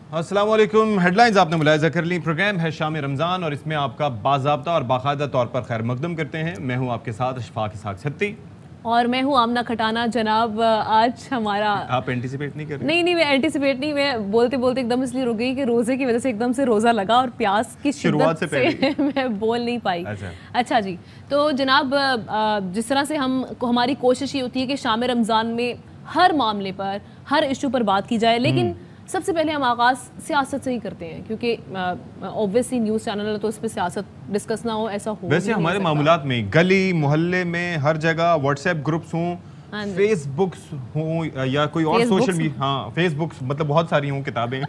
अस्सलाम वालेकुम। हेडलाइंस आपने मुलाहिजा कर ली। प्रोग्राम है शाम रमज़ान और इसमें आपका बाज़ाब्ता और बाकायदा तौर पर खैर मकदम करते हैं। मैं हूँ आपके साथ अशफाक इसहाक छत्ती और मैं हूँ आमना खटाना। जनाब आज हमारा आप एंटिसिपेट नहीं कर रहे? नहीं, मैं एंटिसिपेट नहीं, मैं बोलते बोलते एकदम इसलिए रुक गई कि रोज़े की वजह से एकदम से रोज़ा लगा और प्यास की शुरुआत शिद्दत से मैं बोल नहीं पाई। अच्छा जी, तो जनाब जिस तरह से हमारी कोशिश ये होती है कि शाम रमज़ान में हर मामले पर, हर इशू पर बात की जाए, लेकिन सबसे पहले हम आगाज़ सियासत से ही करते हैं क्योंकि ऑब्वियसली न्यूज़ चैनल है तो इस पर सियासत डिस्कस ना हो ऐसा हो। वैसे हमारे मामूलात में गली मोहल्ले में हर जगह व्हाट्सएप ग्रुप्स हों, फेसबुक्स हों या कोई और सोशल मीडिया, हाँ फेसबुक मतलब बहुत सारी हों, किताबें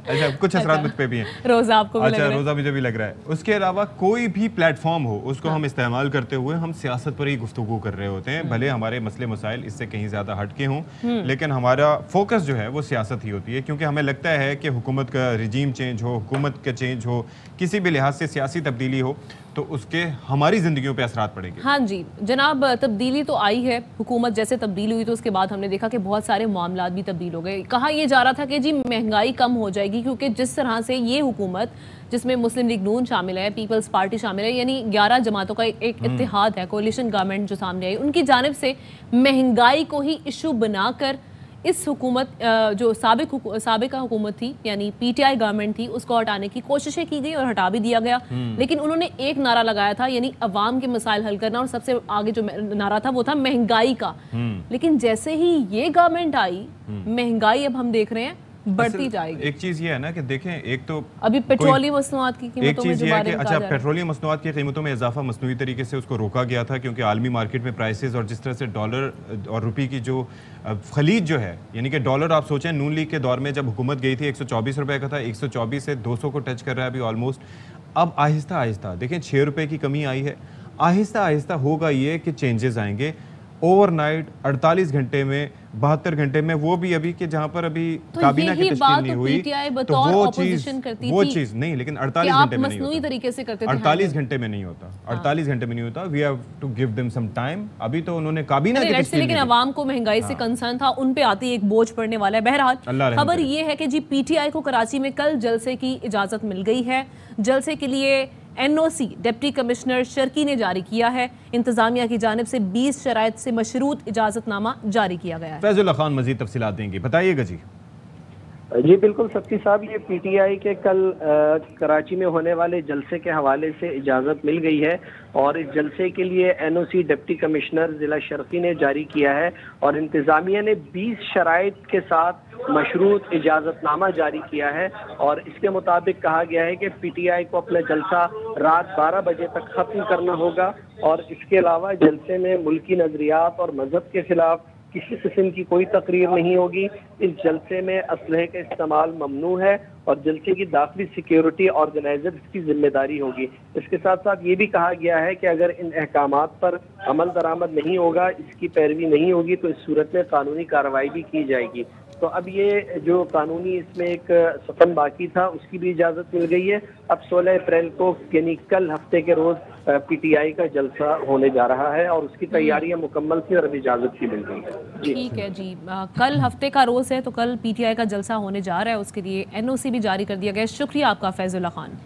अच्छा कुछ असरात मुझ पे भी हैं। रोज़ा आपको भी लग रहा है? रोज़ा मुझे भी लग रहा है। उसके अलावा कोई भी प्लेटफॉर्म हो उसको हम इस्तेमाल करते हुए हम सियासत पर ही गुफ्तगू कर रहे होते हैं, भले हमारे मसले मसाइल इससे कहीं ज़्यादा हटके हों, लेकिन हमारा फोकस जो है वो सियासत ही होती है क्योंकि हमें लगता है कि हुकूमत का रिजीम चेंज हो, हुकूमत का चेंज हो, किसी भी लिहाज से सियासी तब्दीली हो तो उसके हमारी ज़िंदगियों पे असरात पड़ेंगे। हाँ जी जनाब, तब्दीली तो आई है। हुकूमत जैसे तब्दील हुई तो उसके बाद हमने देखा कि बहुत सारे मामलात भी तब्दील हो गए। कहा यह जा रहा था कि जी महंगाई कम हो जाएगी क्योंकि जिस तरह से ये हुकूमत, जिसमें मुस्लिम लीग नून शामिल है, पीपल्स पार्टी शामिल है, यानी 11 जमातों का एक इत्तेहाद है, कोalition गवर्नमेंट जो सामने आई, उनकी जानिब से महंगाई को ही इशू बनाकर इस हुकूमत जो साबिका हुकूमत थी यानी पीटीआई गवर्नमेंट थी उसको हटाने की कोशिशें की गई और हटा भी दिया गया। लेकिन उन्होंने एक नारा लगाया था यानी अवाम के मसाइल हल करना, और सबसे आगे जो नारा था वो था महंगाई का। लेकिन जैसे ही ये गवर्नमेंट आई महंगाई अब हम देख रहे हैं बढ़ती जाएगी। एक चीज ये है ना कि देखें, एक तो अभी पेट्रोलियम मसनूआत की कीमतों में जो बारे में अच्छा पेट्रोलियम मसनूआत की कीमतों में इजाफा मसनूई तरीके से उसको रोका गया था क्योंकि आलमी मार्केट में प्राइसेस और जिस तरह से डॉलर और रुपये की जो खलीज जो है, यानी कि डॉलर आप सोचें नून लीग के दौर में जब हुकूमत गई थी 124 रुपये का था, 124 से 200 को टच कर रहा है अभी ऑलमोस्ट। अब आहिस्ता आहिस्ता देखें 6 रुपये की कमी आई है, आहिस्ता आहिस्ता होगा ये कि चेंजेस आएंगे ओवरनाइट 48 घंटे में, 72 घंटे में, वो भी अभी कि जहां पर अभी काबीना की तश्कील नहीं हुई तो वो चीज नहीं, लेकिन 48 घंटे में नहीं होता, तरीके से करते थे 48 घंटे में नहीं होता, 48 घंटे में नहीं होता। We have to give them some time. अभी तो उन्होंने काबीना की तश्कील, लेकिन अवाम को महंगाई से कंसर्न था, उन पे आती एक बोझ पड़ने वाला है। बहरहाल खबर ये है कि जी पीटीआई को कराची में कल जलसे की इजाजत मिल गई है। जलसे के लिए एनओसी डिप्टी कमिश्नर शर्की ने जारी किया है। इंतजामिया की जानिब से 20 शराइत से मशरूत इजाजतनामा जारी किया गया है। फैजुल्ला खान मजीद तफसीलात देंगे, बताइएगा जी। जी बिल्कुल सत्ती साहब, ये पीटीआई के कल कराची में होने वाले जलसे के हवाले से इजाज़त मिल गई है और इस जलसे के लिए एनओसी डिप्टी कमिश्नर जिला शर्की ने जारी किया है और इंतज़ामिया ने 20 शराइत के साथ मशरूत इजाज़तनामा जारी किया है और इसके मुताबिक कहा गया है कि पीटीआई को अपना जलसा रात 12 बजे तक ख़त्म करना होगा और इसके अलावा जलसे में मुल्की नज़रियात और मजहब के खिलाफ किसी किस्म की कोई तकरीर नहीं होगी। इस जलसे में असलहे का इस्तेमाल ममनू है और जलसे की दाखिली सिक्योरिटी ऑर्गेनाइजर्स की जिम्मेदारी होगी। इसके साथ साथ ये भी कहा गया है कि अगर इन अहकामात पर अमल दरामद नहीं होगा, इसकी पैरवी नहीं होगी तो इस सूरत में कानूनी कार्रवाई भी की जाएगी। तो अब ये जो कानूनी इसमें एक सफन बाकी था उसकी भी इजाज़त मिल गई है। अब 16 अप्रैल को यानी कल हफ्ते के रोज़ पीटीआई का जलसा होने जा रहा है और उसकी तैयारियां मुकम्मल थी और अब इजाज़त भी मिल गई है। ठीक है जी, कल हफ्ते का रोज़ है तो कल पीटीआई का जलसा होने जा रहा है, उसके लिए एनओसी भी जारी कर दिया गया। शुक्रिया आपका फैजुल्ला खान।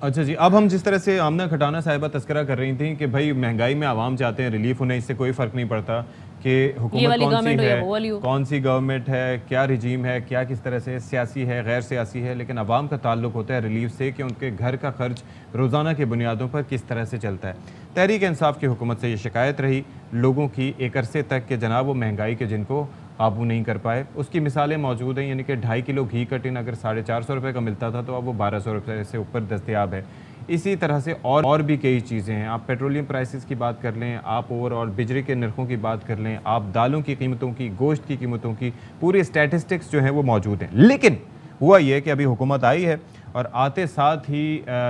अच्छा जी, अब हम जिस तरह से आमना खटाना साहिबा तस्करा कर रही थी कि भाई महंगाई में आवाम चाहते हैं रिलीफ उन्हें, इससे कोई फ़र्क नहीं पड़ता कि हुकूमत कौन सी है, कौन सी गवर्नमेंट है, क्या रिजीम है, क्या किस तरह से सियासी है, गैर सियासी है, लेकिन अवाम का ताल्लुक होता है रिलीफ से कि उनके घर का खर्च रोज़ाना की बुनियादों पर किस तरह से चलता है। तहरीक इंसाफ की हुकूमत से ये शिकायत रही लोगों की एक अरसे तक कि जनाब वो महंगाई के जिनको काबू नहीं कर पाए, उसकी मिसालें मौजूद हैं। यानी कि 2.5 किलो घी का टिन अगर 450 रुपये का मिलता था तो अब वो 1200 रुपये से ऊपर दस्तयाब है। इसी तरह से और भी कई चीज़ें हैं। आप पेट्रोलियम प्राइसेस की बात कर लें, आप ओवरऑल बिजली के नरखों की बात कर लें, आप दालों की कीमतों की, गोश्त की कीमतों की, पूरी स्टैटिस्टिक्स जो हैं वो मौजूद हैं। लेकिन हुआ ये कि अभी हुकूमत आई है और आते साथ ही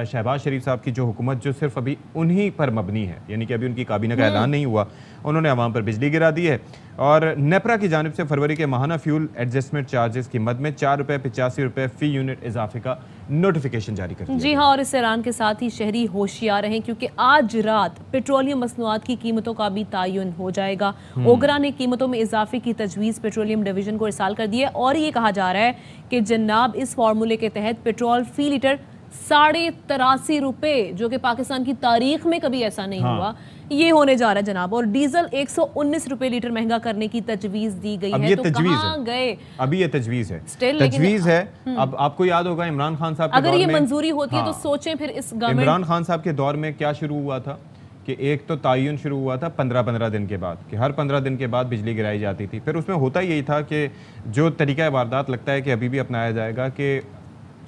शहबाज शरीफ साहब की जो हुकूमत जो सिर्फ अभी उन्हीं पर मबनी है, यानी कि अभी उनकी काबीना का ऐलान नहीं हुआ, उन्होंने आवाम पर बिजली गिरा दी है और नेपरा की जानिब से फरवरी के माहाना फ्यूल एडजस्टमेंट चार्जेस कीमत में 4 रुपये 85 रुपये फ़ी यूनिट इजाफे का नोटिफिकेशन जारी कर दिया। जी हाँ, और इस ऐलान के साथ ही शहरी होशियार रहें क्योंकि आज रात पेट्रोलियम मसनूआत की कीमतों का भी तयन हो जाएगा। ओगरा ने कीमतों में इजाफे की तजवीज़ पेट्रोलियम डिवीजन को इरसाल कर दी है और ये कहा जा रहा है कि जनाब इस फार्मूले के तहत पेट्रोल फी लीटर 83.5 रुपए, जो कि पाकिस्तान की तारीख में कभी ऐसा नहीं हुआ, ये होने जा रहा है जनाब। और डीजल 119 रुपए लीटर महंगा करने की तजवीज दी गई है। तो कहां गए? अभी ये तजवीज है, तजवीज है। अब आपको याद होगा इमरान खान साहब अगर ये मंजूरी होती है तो सोचें फिर इस गवर्नमेंट, इमरान खान साहब के दौर में क्या शुरू हुआ था कि एक तो तयन शुरू हुआ था 15-15 दिन के बाद, कि हर 15 दिन के बाद बिजली गिराई जाती थी। फिर उसमें होता यही था कि जो तरीका वारदात लगता है कि अभी भी अपनाया जाएगा कि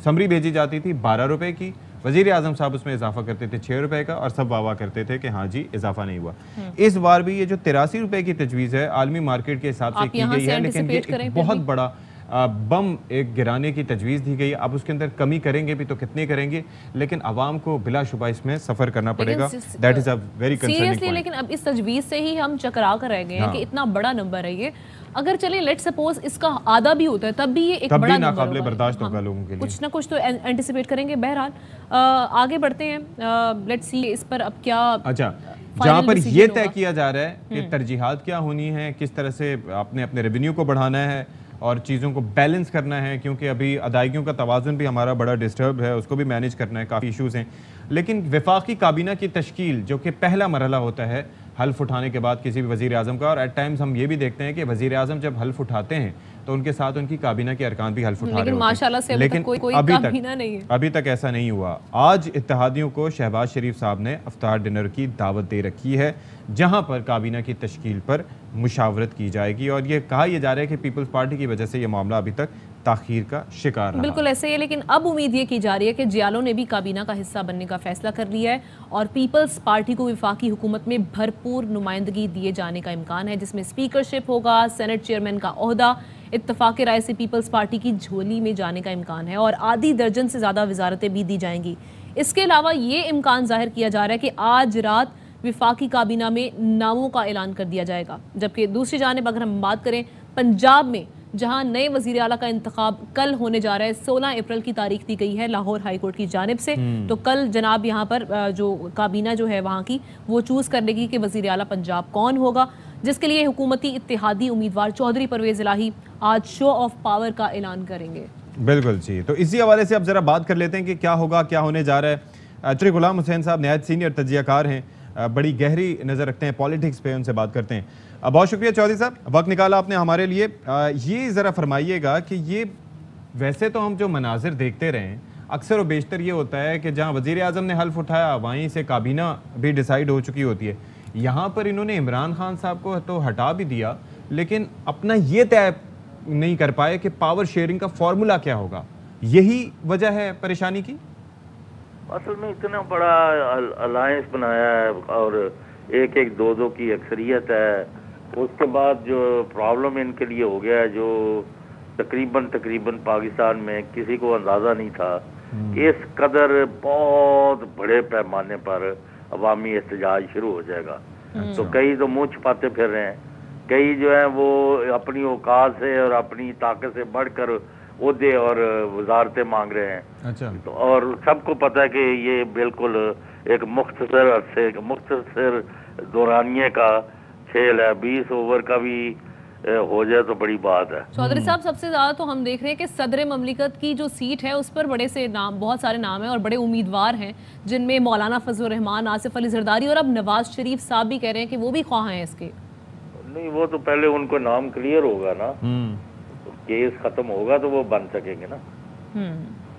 समरी भेजी जाती थी 12 रुपए की, वजीर आजम साहब उसमें इजाफा करते थे 6 रुपए का और सब वाह करते थे कि हाँ जी इजाफा नहीं हुआ। इस बार भी ये जो 83 रुपए की तजवीज़ है आलमी मार्केट के हिसाब से की गई है, लेकिन ये बहुत बड़ा बम एक गिराने की तजवीज़ दी गई है। अब उसके अंदर कमी करेंगे भी तो कितने करेंगे, लेकिन आवाम को बिलाशुबा इसमें सफ़र करना पड़ेगा। That is a very concerning point. लेकिन अब इस तजवीज़ से ही हम चकरा कर रह गए हैं कि इतना बड़ा नंबर है ये। अगर चले लेट सपोज इसका आधा भी होता है तब भी ये एक बड़ा नंबर होगा, बर्दाश्त होगा लोगों के लिए। कुछ ना कुछ तो एंटिसिपेट करेंगे। बहरहाल आगे बढ़ते हैं, लेट्स सी इस पर अब क्या। अच्छा, जहाँ पर ये तय किया जा रहा है कि तरजीहात क्या होनी है, किस तरह से आपने अपने रेवेन्यू को बढ़ाना है और चीज़ों को बैलेंस करना है, क्योंकि अभी अदायगियों का तवाज़ुन भी हमारा बड़ा डिस्टर्ब है, उसको भी मैनेज करना है, काफ़ी इशूज़ हैं। लेकिन वफाकी काबीना की तश्कील जो कि पहला मरहला होता है हल्फ उठाने के बाद किसी भी वज़ीर आज़म का, और एट टाइम्स हम ये भी देखते हैं कि वज़ीर आज़म जब हल्फ उठाते हैं तो उनके साथ उनकी काबीना के अरकान भी हल्फ उठा रहे होते हैं, लेकिन अभी तक ऐसा नहीं हुआ। आज इत्तेहादियों को शहबाज शरीफ साहब ने इफ्तार डिनर की दावत दे रखी है, जहां पर काबीना की तश्कील पर मुशावरत की जाएगी, और ये कहा यह जा रहा है कि पीपल्स पार्टी की वजह से यह मामला अभी तक ताखीर का शिकार रहा। बिल्कुल ऐसे ही है, लेकिन अब उम्मीद ये की जा रही है कि जियालो ने भी काबीना का हिस्सा बनने का फैसला कर लिया है और पीपल्स पार्टी को वफाकी हुकूमत में भरपूर नुमाइंदगी दिए जाने का इम्कान है, जिसमें स्पीकरशिप होगा, सेनेट चेयरमैन का ओहदा इत्तफाक राय से पीपल्स पार्टी की झोली में जाने का इम्कान है और आधी दर्जन से ज़्यादा वजारतें भी दी जाएंगी। इसके अलावा ये इम्कान जाहिर किया जा रहा है कि आज रात वफाकी काबीना में नामों का ऐलान कर दिया जाएगा। जबकि दूसरी जानिब अगर हम बात करें पंजाब में, जहां नए वजीर आला का इंतखाब कल होने जा रहा है, 16 अप्रैल की तारीख दी गई है लाहौर हाई कोर्ट की जानिब से, तो कल जनाब यहाँ पर जो काबीना जो है वहाँ की वो चूज़ कर लेगी कि वजीर आला पंजाब कौन होगा, जिसके लिए हुकूमती इत्तेहादी उम्मीदवार चौधरी परवेज इलाही आज शो ऑफ पावर का ऐलान करेंगे। बिल्कुल जी, तो इसी हवाले से अब जरा बात कर लेते हैं कि क्या होगा, क्या होने जा रहा है। चौधरी गुलाम हुसैन साहब नहायत सीनियर तजियाकार हैं, बड़ी गहरी नज़र रखते हैं पॉलिटिक्स पे, उनसे बात करते हैं। बहुत शुक्रिया चौधरी साहब, वक्त निकाला आपने हमारे लिए। ये ज़रा फरमाइएगा कि ये वैसे तो हम जो मनाजिर देखते रहे हैं अक्सर व बेशतर ये होता है कि जहाँ वज़ीर आज़म ने हल्फ उठाया वहीं से काबीना भी डिसाइड हो चुकी होती है। यहाँ पर इन्होंने इमरान खान साहब को तो हटा भी दिया, लेकिन अपना ये तय नहीं कर पाए कि पावर शेयरिंग का फॉर्मूला क्या होगा। यही वजह है परेशानी की। असल में इतना बड़ा अलायंस बनाया है और एक एक दो दो की अक्सरियत है, उसके बाद जो प्रॉब्लम इनके लिए हो गया है, जो तकरीबन पाकिस्तान में किसी को अंदाजा नहीं था, इस कदर बहुत बड़े पैमाने पर अवामी एहतजाज शुरू हो जाएगा। तो कई तो मुंह छुपाते फिर रहे हैं, कई जो है वो अपनी औकात से और अपनी ताकत से बढ़कर ओहदे और वजारतें मांग रहे हैं। अच्छा। तो और सबको पता है कि ये बिल्कुल एक मुख्तसर दौरानिये का खेल है, 20 ओवर का भी हो जाए तो बड़ी बात है। चौधरी साहब, सबसे ज्यादा तो हम देख रहे हैं कि सदर ममलिकत की जो सीट है उस पर बड़े से नाम, बहुत सारे नाम हैं और बड़े उम्मीदवार हैं, जिनमें मौलाना फजल रहमान, आसिफ अली जरदारी और अब नवाज शरीफ साहब भी कह रहे हैं कि वो भी ख्वाह हैं इसके। नहीं, वो तो पहले उनको नाम क्लियर होगा ना, तो केस खत्म होगा तो वो बन सकेंगे ना।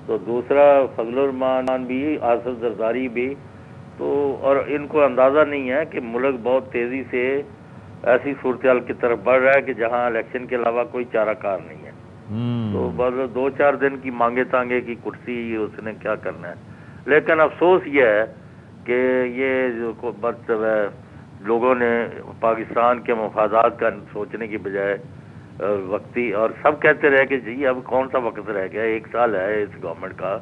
तो दूसरा फजल रहमान भी, आसिफ जरदारी भी, तो और इनको अंदाजा नहीं है कि मुल्क बहुत तेजी से ऐसी सूरत की तरफ बढ़ रहा है कि जहां इलेक्शन के अलावा कोई चाराकार नहीं है। तो बस 2-4 दिन की मांगे तांगे की कुर्सी उसने क्या करना है। लेकिन अफसोस ये है कि ये जो मतलब लोगों ने पाकिस्तान के मफादात का सोचने की बजाय वक्ती, और सब कहते रहे कि जी अब कौन सा वक्त रह गया, 1 साल है इस गवर्नमेंट का,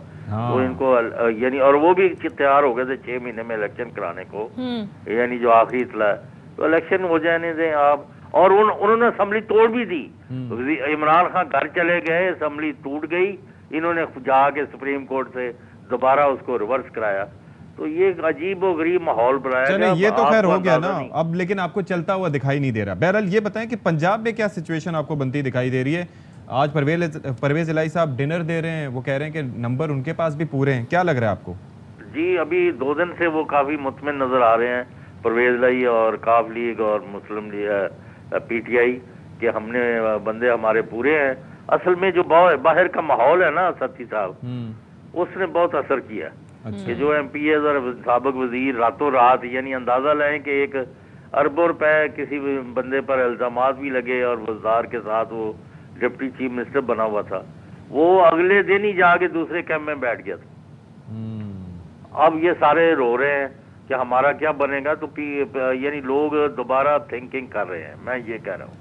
वो इनको यानी, और वो भी तैयार हो गए थे 6 महीने में इलेक्शन कराने को, यानी जो आखिरी इतला है, तो इलेक्शन हो जाने दें आप। और उन्होंने असम्बली तोड़ भी दी। इमरान खान घर चले गए, असम्बली टूट गई, इन्होंने जाके सुप्रीम कोर्ट से दोबारा उसको रिवर्स कराया। तो ये एक अजीब और गरीब माहौल बनाया गया। ये तो खैर हो गया ना अब, लेकिन आपको चलता हुआ दिखाई नहीं दे रहा। बहरहाल ये बताएं कि पंजाब में क्या सिचुएशन आपको बनती दिखाई दे रही है? आज परवेज इलाही साहब डिनर दे रहे हैं, वो कह रहे हैं कि नंबर उनके पास भी पूरे हैं, क्या लग रहा है आपको? जी अभी 2 दिन से वो काफी मुतमिन नजर आ रहे हैं, परवेज इलाही और काफ लीग और मुस्लिम PTI के हमने बंदे हमारे पूरे हैं। असल में जो बाहर का माहौल है ना सत्ती साहब, उसने बहुत असर किया। अच्छा। कि जो MPs और साबिक वजीर रातों रात, यानी अंदाजा लें कि 1 अरबों रुपए किसी बंदे पर इल्जामात भी लगे और वज़ार के साथ वो डिप्टी चीफ मिनिस्टर बना हुआ था, वो अगले दिन ही जाके दूसरे कैंप में बैठ गया था। अब ये सारे रो रहे हैं कि हमारा क्या बनेगा, तो यानी लोग दोबारा थिंकिंग कर रहे हैं, मैं ये कह रहा हूँ।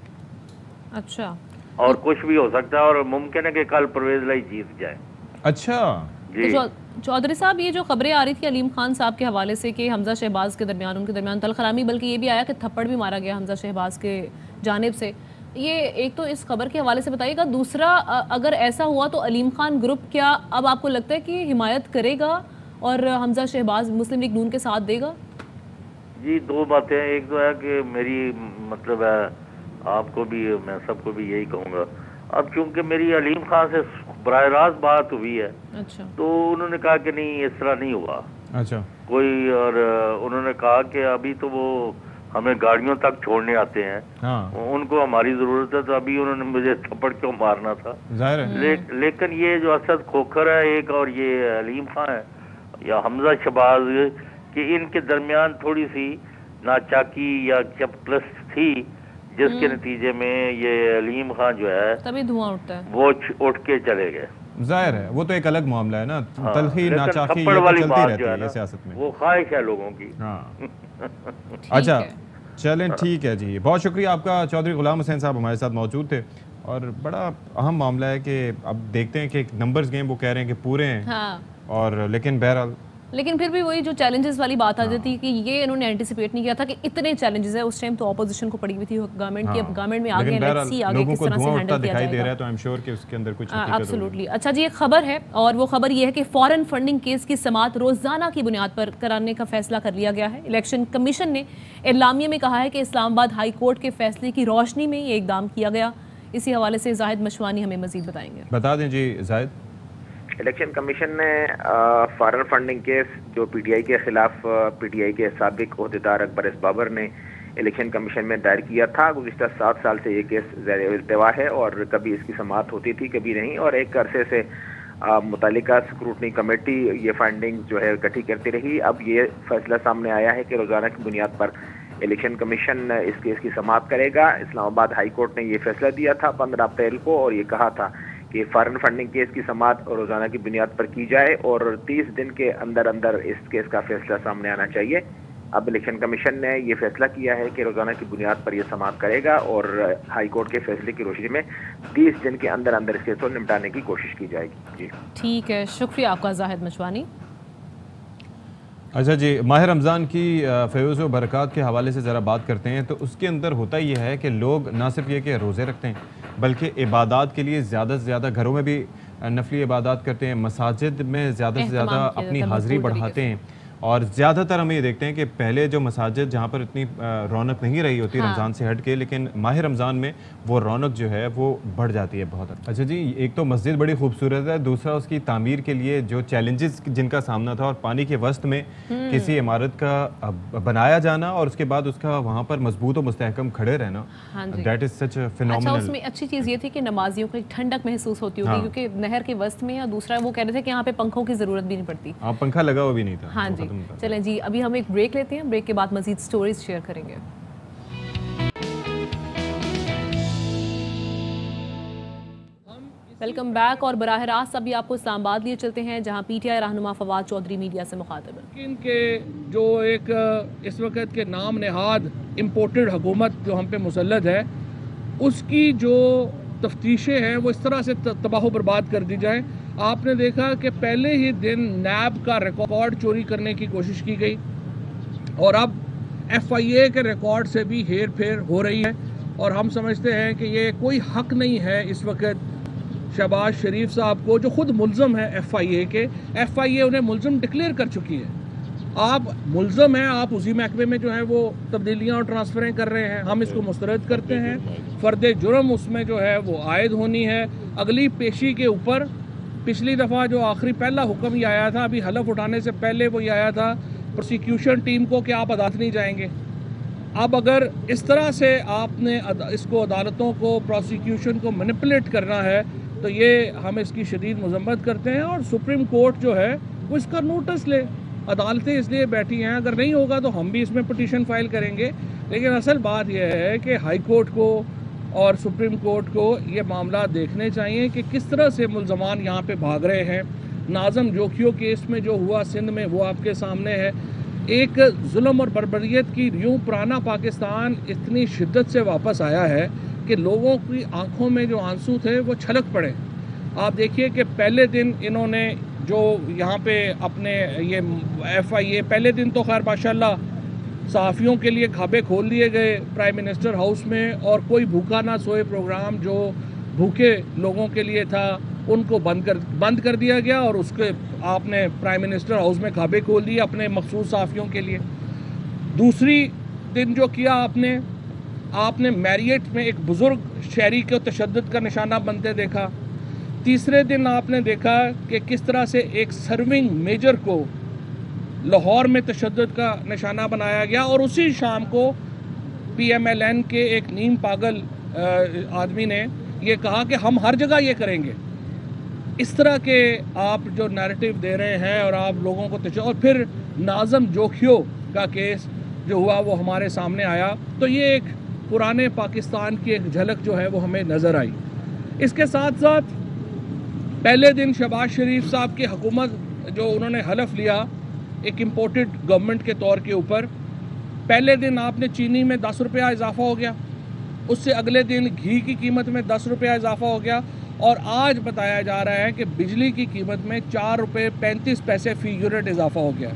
अच्छा, और कुछ भी हो सकता है और मुमकिन है कि कल परवेज इलाही जीत जाए। अच्छा जी तो चौधरी साहब, ये जो खबरें आ रही थी अलीम खान साहब के हवाले से कि हमजा शहबाज के दरमियान, उनके दरमियान तलखरामी, बल्कि ये भी आया कि थप्पड़ भी मारा गया हमजा शहबाज के जानिब से, ये एक तो इस खबर के हवाले से बताइएगा। दूसरा, अगर ऐसा हुआ तो अलीम खान ग्रुप क्या अब आपको लगता है कि हिमायत करेगा और हमजा शहबाज मुस्लिम लीग नून के साथ देगा? जी 2 बातें, एक तो है कि मेरी मतलब है आपको भी, मैं सबको भी यही कहूँगा, अब क्योंकि मेरी अलीम खान से बराह रास्त बात हुई है, अच्छा, तो उन्होंने कहा कि नहीं इस तरह नहीं हुआ अच्छा कोई, और उन्होंने कहा कि अभी तो वो हमें गाड़ियों तक छोड़ने आते हैं, हाँ। उनको हमारी जरूरत है, तो अभी उन्होंने मुझे थप्पड़ क्यों मारना था। जाहिर है। लेकिन ये जो असद खोखर है एक और ये अलीम खान है या हमजा शहबाज, कि इनके दरमियान थोड़ी सी नाचाकी या चपलस थी, जिसके नतीजे में ये अलीम खान जो है तभी धुआं उठता है, वो उठ के चले गए। जाहिर है, वो तो एक अलग मामला है ना, हाँ, तलखी नाचाकी ये तो चलती रहती है सियासत में, वो ख्वाहिश है लोगों की। हाँ। अच्छा चलें, ठीक है जी, बहुत शुक्रिया आपका। चौधरी गुलाम हुसैन साहब हमारे साथ मौजूद थे और बड़ा अहम मामला है कि अब देखते हैं कि नंबर्स गेम वो कह रहे हैं कि पूरे हैं, हाँ। और लेकिन बहरहाल लेकिन फिर भी वही जो चैलेंजेस वाली बात आ जाती है कि ये इन्होंने एंटिसिपेट नहीं किया था कि इतने चैलेंजेस है। उस टाइम तो ऑपोजिशन को पड़ी हुई थी गवर्नमेंट की, अब गवर्नमेंट में आ गए, लेट्स सी आगे किस तरह से हैंडल किया जाएगा। दिखाई दे रहा है, तो आई एम श्योर कि उसके अंदर कुछ एब्सोल्युटली। अच्छा जी, एक खबर है और वो खबर ये है कि फॉरेन फंडिंग केस की समाअत रोजाना की बुनियाद पर कराने का फैसला कर लिया गया है। इलेक्शन कमीशन ने एलामिया में कहा है कि इस्लामाबाद हाई कोर्ट के फैसले की रोशनी में ये इकदाम किया गया। इसी हवाले से जाहिद मशवानी हमें मजीद बताएंगे। बता दें जी जाहिद। इलेक्शन कमीशन ने फॉरेन फंडिंग केस जो PTI के खिलाफ PTI के साबिक ओहदेदार अकबर एस बाबर ने इलेक्शन कमीशन में दायर किया था। गुज़िश्ता 7 साल से ये केस ज़ेर इल्तिवा है और कभी इसकी समाअत होती थी कभी नहीं, और एक अरसे से मुतालिका स्क्रूटनी कमेटी ये फाइंडिंग जो है इकट्ठी करती रही। अब ये फैसला सामने आया है कि रोज़ाना की बुनियाद पर इलेक्शन कमीशन इस केस की समाअत करेगा। इस्लामाबाद हाई कोर्ट ने ये फैसला दिया था 15 अप्रैल को और ये कहा था कि फॉरेन फंडिंग केस की समाअत रोजाना की बुनियाद पर की जाए और 30 दिन के अंदर अंदर इस केस का फैसला सामने आना चाहिए। अब इलेक्शन कमीशन ने ये फैसला किया है कि रोजाना की बुनियाद पर यह समाअत करेगा और हाई कोर्ट के फैसले की रोशनी में 30 दिन के अंदर अंदर इस केस को निपटाने की कोशिश की जाएगी। जी ठीक है, शुक्रिया आपका जाहिद मशवानी। अच्छा जी, माह रमज़ान की फ़ैज़ व बरक़ात के हवाले से ज़रा बात करते हैं। तो उसके अंदर होता यह है कि लोग ना सिर्फ ये कि रोज़े रखते हैं, बल्कि इबादत के लिए ज़्यादा से ज़्यादा घरों में भी नफली इबादत करते हैं, मसाजिद में ज़्यादा से ज़्यादा अपनी हाज़िरी बढ़ाते हैं। और ज़्यादातर हम ये देखते हैं कि पहले जो मसाजिद जहाँ पर इतनी रौनक नहीं रही होती रमज़ान से हट के, लेकिन माह रमज़ान में वो रौनक जो है वो बढ़ जाती है बहुत। अच्छा जी, एक तो मस्जिद बड़ी खूबसूरत है, दूसरा उसकी तामीर के लिए जो चैलेंजेस जिनका सामना था और पानी के वस्त में किसी इमारत का बनाया जाना और उसके बाद उसका वहाँ पर मजबूत और मुस्तहकम खड़े रहना, दैट इज़ सच फिनोमिनल। अच्छा, उसमें अच्छी चीज़ ये थी कि नमाजियों को एक ठंडक महसूस होती होगी क्योंकि नहर के वस्त में, या दूसरा वो कह रहे थे कि यहाँ पे पंखों की ज़रूरत भी नहीं पड़ती। हाँ, पंखा लगा हुआ भी नहीं था। हाँ जी, चलें जी, अभी हम एक ब्रेक लेते हैं, ब्रेक के बाद मजीद स्टोरीज शेयर करेंगे। Welcome back. और बराह रास्त अभी आपको इस्लामाबाद लिए चलते हैं जहां PTI रहनुमा फवाद चौधरी मीडिया से मुखातिब है। इनके जो एक इस वक्त के नाम नहाद इम्पोर्टेड हुकूमत जो हम पे मुसल्लत है, उसकी जो तफ्तीशें हैं वो इस तरह से तबाह बर्बाद कर दी जाए। आपने देखा कि पहले ही दिन नैब का रिकॉर्ड चोरी करने की कोशिश की गई और अब FIA के रिकॉर्ड से भी हेर फेर हो रही है। और हम समझते हैं कि ये कोई हक नहीं है इस वक्त शहबाज शरीफ साहब को, जो खुद मुल्ज़म है FIA के, FIA उन्हें मुल्ज़म डिक्लेयर कर चुकी है। आप मुल्ज़म हैं, आप उसी महकमे में जो है वो तब्दीलियाँ और ट्रांसफ़रें कर रहे हैं, हम इसको मुस्तरद करते हैं। फ़र्द जुर्म उसमें जो है वो आयद होनी है। अगली पेशी के ऊपर पिछली दफ़ा जो आखिरी पहला हुक्म ही आया था, अभी हलफ उठाने से पहले वो ये आया था प्रोसिक्यूशन टीम को कि आप अदालत नहीं जाएंगे। अब अगर इस तरह से आपने इसको अदालतों को, प्रोसिक्यूशन को मैनिपुलेट करना है तो ये हम इसकी शदीद मजम्मत करते हैं और सुप्रीम कोर्ट जो है वो इसका नोटिस ले। अदालतें इसलिए बैठी हैं, अगर नहीं होगा तो हम भी इसमें पटिशन फाइल करेंगे। लेकिन असल बात यह है कि हाई कोर्ट को और सुप्रीम कोर्ट को ये मामला देखने चाहिए कि किस तरह से मुल्ज़मान यहाँ पे भाग रहे हैं। नाज़म जोखियों केस में जो हुआ सिंध में वो आपके सामने है। एक जुल्म और बर्बरियत की यूँ पुराना पाकिस्तान इतनी शिद्दत से वापस आया है कि लोगों की आंखों में जो आंसू थे वो छलक पड़े। आप देखिए कि पहले दिन इन्होंने जो यहाँ पे अपने ये FIA, पहले दिन तो खैर माशाल्लाह सहाफ़ियों के लिए खाबे खोल दिए गए प्राइम मिनिस्टर हाउस में, और कोई भूखा ना सोए प्रोग्राम जो भूखे लोगों के लिए था उनको बंद कर दिया गया, और उसके आपने प्राइम मिनिस्टर हाउस में खाबे खोल दिए अपने मखसूस सहाफ़ियों के लिए। दूसरी दिन जो किया आपने मैरियट में एक बुज़ुर्ग शहरी को तशद्दुद का निशाना बनते देखा। तीसरे दिन आपने देखा कि किस तरह से एक सर्विंग मेजर को लाहौर में तशद्दुद का निशाना बनाया गया, और उसी शाम को PMLN के एक नीम पागल आदमी ने ये कहा कि हम हर जगह ये करेंगे। इस तरह के आप जो नैरेटिव दे रहे हैं और आप लोगों को और फिर नाज़म जोखियों का केस जो हुआ वो हमारे सामने आया, तो ये एक पुराने पाकिस्तान की एक झलक जो है वो हमें नज़र आई। इसके साथ साथ पहले दिन शहबाज शरीफ साहब की हुकूमत जो उन्होंने हलफ लिया एक इम्पोर्टेड गवर्नमेंट के तौर के ऊपर, पहले दिन आपने चीनी में 10 रुपया इजाफा हो गया, उससे अगले दिन घी की कीमत में 10 रुपया इजाफा हो गया, और आज बताया जा रहा है कि बिजली की कीमत में 4 रुपये 35 पैसे फ़ी यूनिट इजाफा हो गया।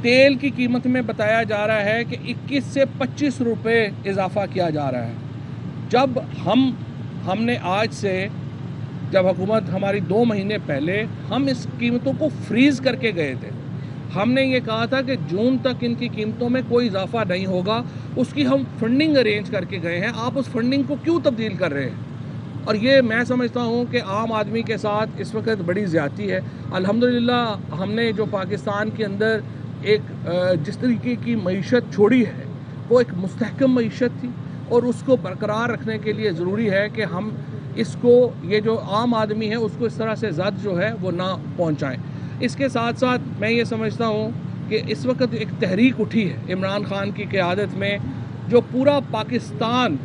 तेल की कीमत में बताया जा रहा है कि 21 से 25 रुपये इजाफा किया जा रहा है। जब हमने आज से, जब हुकूमत हमारी 2 महीने पहले हम इस कीमतों को फ्रीज़ करके गए थे, हमने ये कहा था कि जून तक इनकी कीमतों में कोई इजाफा नहीं होगा, उसकी हम फंडिंग अरेंज करके गए हैं। आप उस फंडिंग को क्यों तब्दील कर रहे हैं? और ये मैं समझता हूँ कि आम आदमी के साथ इस वक्त बड़ी ज़्यादती है। अल्हम्दुलिल्लाह हमने जो पाकिस्तान के अंदर एक जिस तरीके की मईशत छोड़ी है वो एक मुस्तहकम मईशत थी, और उसको बरकरार रखने के लिए ज़रूरी है कि हम इसको, ये जो आम आदमी है उसको इस तरह से ज़द जो है वो ना पहुँचाएँ। इसके साथ साथ मैं ये समझता हूँ कि इस वक्त एक तहरीक उठी है इमरान खान की क़यादत में, जो पूरा पाकिस्तान